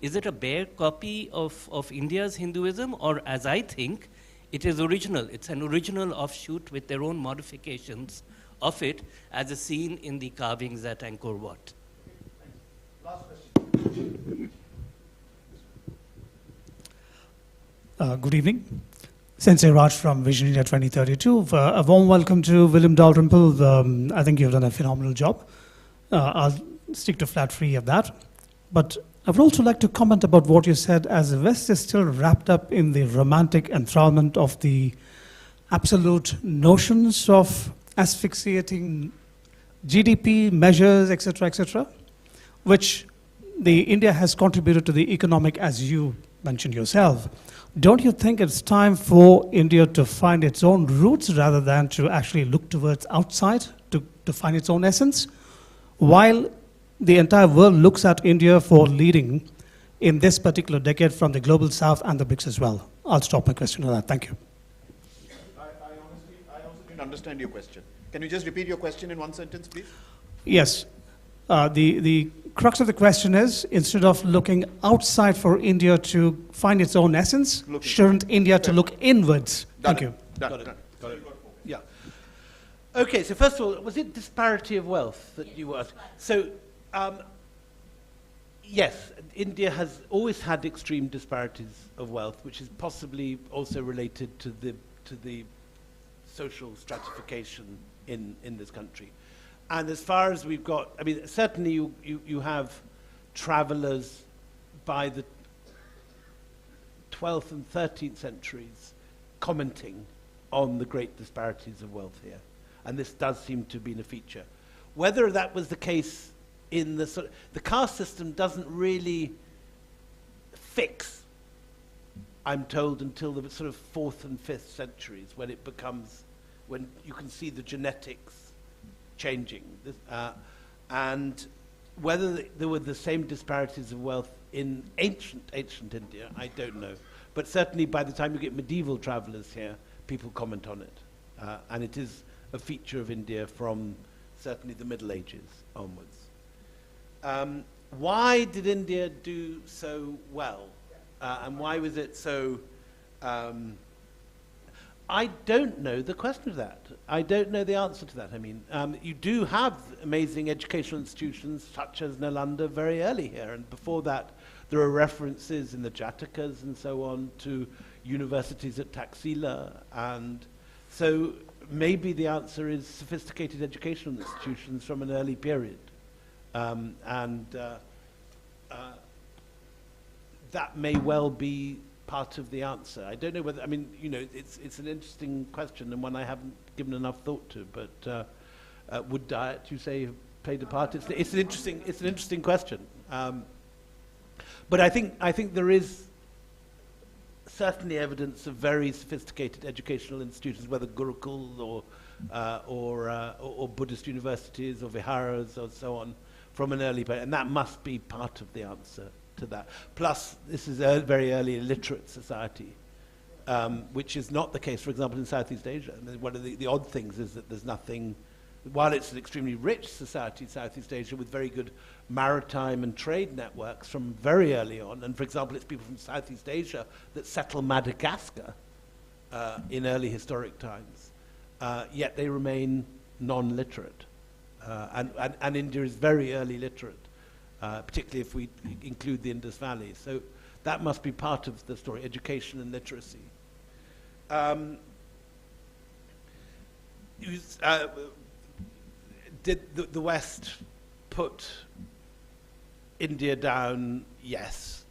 [SPEAKER 14] is it a bare copy of India's Hinduism, or as I think, it is original? It's an original offshoot with their own modifications of it, as is seen in the carvings at Angkor Wat.
[SPEAKER 2] Last question.
[SPEAKER 15] Good evening. Sensei Raj from Vision India 2032. A warm welcome to William Dalrymple. I think you've done a phenomenal job. I'll stick to flat free of that. But I would also like to comment about what you said, as the West is still wrapped up in the romantic enthrallment of the absolute notions of asphyxiating GDP measures, etc., which India has contributed to the economic, as you mentioned yourself. Don't you think it's time for India to find its own roots rather than to actually look towards outside to find its own essence? While the entire world looks at India for leading in this particular decade from the global south and the BRICS as well. I'll stop my question on that. Thank you.
[SPEAKER 2] I also didn't understand your question. Can you just repeat your question in one sentence, please?
[SPEAKER 15] Yes. The crux of the question is, instead of looking outside for India to find its own essence, shouldn't India to look inwards? Thank you.
[SPEAKER 3] Got it. Yeah. Okay, so first of all, was it disparity of wealth that you were? So, yes, India has always had extreme disparities of wealth, which is possibly also related to the social stratification in this country. And as far as we've got, I mean, certainly you have travelers by the 12th and 13th centuries commenting on the great disparities of wealth here. And this does seem to have been a feature. Whether that was the case in the caste system doesn't really fix, I'm told, until the sort of 4th and 5th centuries, when it becomes, when you can see the genetics changing. And whether there were the same disparities of wealth in ancient India, I don't know. But certainly by the time you get medieval travelers here, people comment on it. And it is a feature of India from certainly the Middle Ages onwards. Why did India do so well? And why was it so... I don't know the question of that. I don't know the answer to that. I mean, you do have amazing educational institutions such as Nalanda very early here, and before that there are references in the Jatakas and so on to universities at Taxila, and so maybe the answer is sophisticated educational institutions from an early period. That may well be part of the answer. I don't know whether, I mean, you know, it's an interesting question and one I haven't given enough thought to, but would diet, you say, have played a part? It's an interesting question. But I think there is certainly evidence of very sophisticated educational institutions, whether Gurukul or Buddhist universities or viharas or so on, from an early period, and that must be part of the answer to that. Plus, this is a very early illiterate society, which is not the case, for example, in Southeast Asia. I mean, one of the odd things is that there's nothing while it's an extremely rich society, Southeast Asia, with very good maritime and trade networks from very early on, and for example, it's people from Southeast Asia that settle Madagascar in early historic times, yet they remain non-literate. And India is very early literate, particularly if we include the Indus Valley. So that must be part of the story, education and literacy. Did the West put India down? Yes.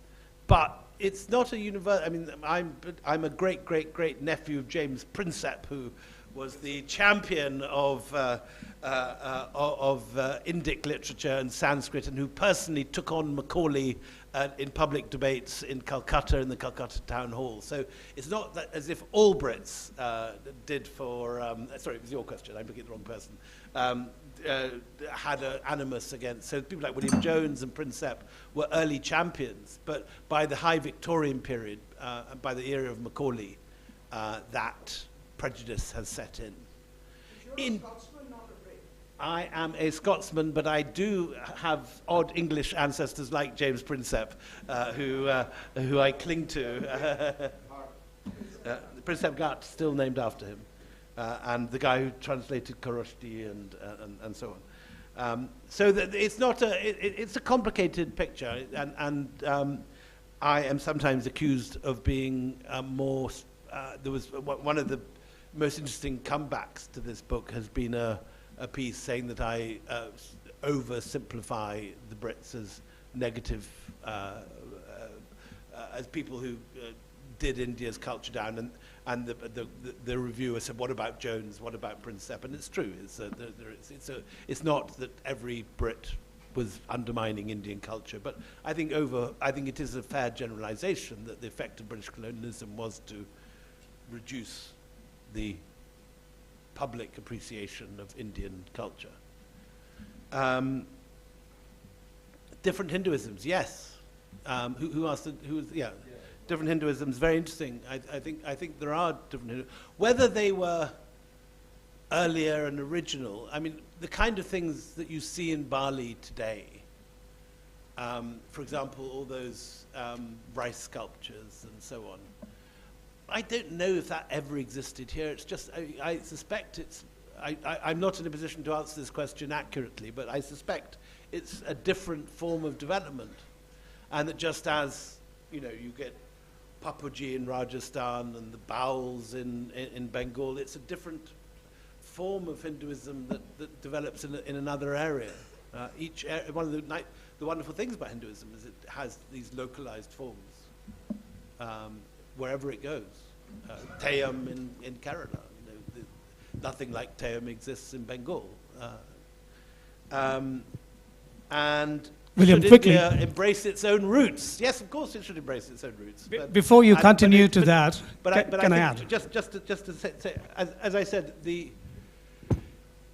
[SPEAKER 3] But it's not a universal. I mean, I'm a great nephew of James Prinsep, who was the champion of Indic literature and Sanskrit, and who personally took on Macaulay in public debates in Calcutta, in the Calcutta Town Hall. So it's not that as if all Brits did for, sorry, it was your question, I'm looking at the wrong person, had an animus against. So people like William Jones and Prinsep were early champions, but by the high Victorian period, by the era of Macaulay, that prejudice has set in. I am a Scotsman, but I do have odd English ancestors like James Prinsep, who I cling to. Prinsep Ghat, still named after him, and the guy who translated Koroshti and so on. So that it's not it's a complicated picture, and I am sometimes accused of being more. There was one of the most interesting comebacks to this book has been a piece saying that I oversimplify the Brits as negative, as people who did India's culture down, and the reviewer said, "What about Jones? What about Prinsep?" And it's true. It's not that every Brit was undermining Indian culture, but I think it is a fair generalization that the effect of British colonialism was to reduce the public appreciation of Indian culture. Different Hinduisms, yes. Who asked? Yeah. Different Hinduisms, very interesting. I think there are different Hinduisms. Whether they were earlier and original, I mean, the kind of things that you see in Bali today. For example, all those rice sculptures and so on. I don't know if that ever existed here. It's just, I suspect it's, I'm not in a position to answer this question accurately, but I suspect it's a different form of development. And that just as, you get Papuji in Rajasthan and the Bowls in Bengal, it's a different form of Hinduism that develops in another area. One of the wonderful things about Hinduism is it has these localized forms. Wherever it goes. Teyam in Kerala. Nothing like Teyam exists in Bengal. And
[SPEAKER 15] William,
[SPEAKER 3] should
[SPEAKER 15] quickly
[SPEAKER 3] India embrace its own roots? Yes, of course it should embrace its own roots.
[SPEAKER 15] Before you continue to that, can I add?
[SPEAKER 3] Just to say, as I said,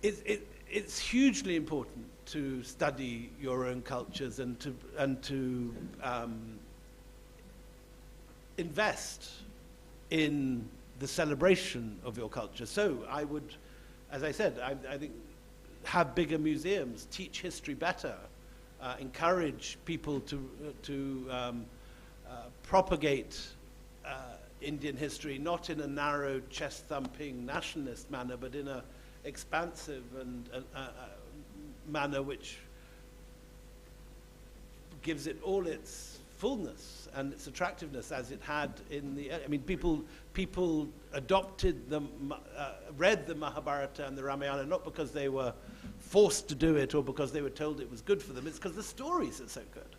[SPEAKER 3] it's hugely important to study your own cultures and to invest in the celebration of your culture. So I would, as I said, I think have bigger museums, teach history better, encourage people to propagate Indian history, not in a narrow chest-thumping nationalist manner, but in a expansive and manner which gives it all its fullness and its attractiveness as it had in the. I mean, people adopted read the Mahabharata and the Ramayana not because they were forced to do it or because they were told it was good for them. It's because the stories are so good,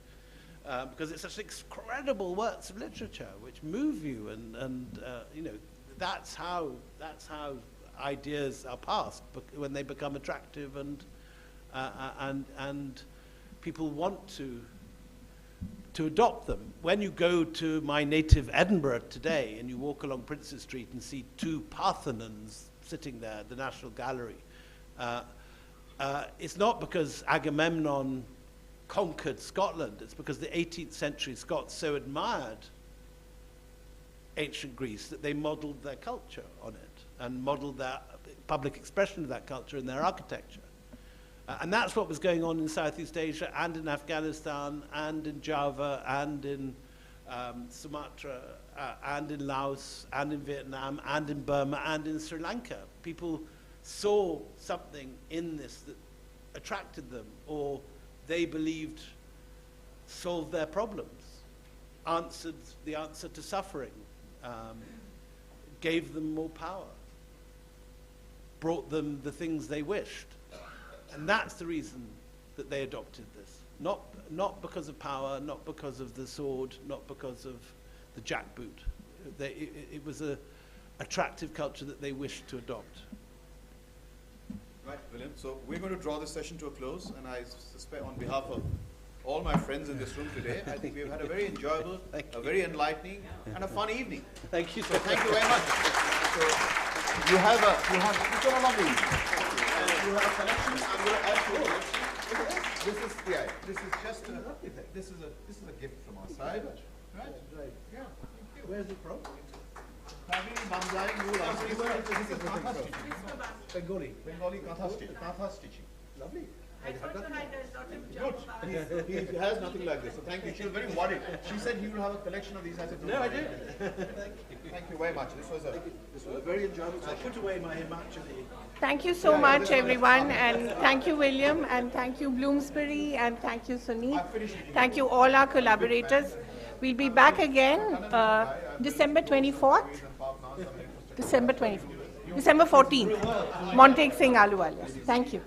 [SPEAKER 3] because it's such incredible works of literature which move you, and that's how ideas are passed when they become attractive and people want to adopt them. When you go to my native Edinburgh today and you walk along Princes Street and see two Parthenons sitting there at the National Gallery, it's not because Agamemnon conquered Scotland, it's because the 18th century Scots so admired ancient Greece that they modeled their culture on it and modeled their public expression of that culture in their architecture. And that's what was going on in Southeast Asia and in Afghanistan and in Java and in Sumatra and in Laos and in Vietnam and in Burma and in Sri Lanka. People saw something in this that attracted them, or they believed solved their problems, answered the answer to suffering, gave them more power, brought them the things they wished. And that's the reason that they adopted this. Not because of power, not because of the sword, not because of the jackboot. It was an attractive culture that they wished to adopt.
[SPEAKER 2] Right, William. So we're going to draw this session to a close, and I suspect on behalf of all my friends in this room today, I think we've had a very enjoyable, a very enlightening, and a fun evening.
[SPEAKER 3] Thank you.
[SPEAKER 2] So thank you very much. So you have a lovely evening. You have a collection. I'm going to add to it. This is just a lovely thing. This is a gift from our side. Right? Right. Yeah.
[SPEAKER 3] Where's it from?
[SPEAKER 2] Bengali Katha stitching. Lovely.
[SPEAKER 1] I thought you had a lot of job.
[SPEAKER 2] He has nothing like this, so thank you. She was very worried. She said he will have a collection of these. I said, no, I did. Thank you very much. This was a very enjoyable session.
[SPEAKER 3] I put away my Himachali.
[SPEAKER 1] Thank you so much, everyone, and thank you, William, and thank you, Bloomsbury, and thank you, Sunil. Thank you, all our collaborators. We'll be back again December 24th. December 14th. Montague Singh Aluwaliya. Thank you.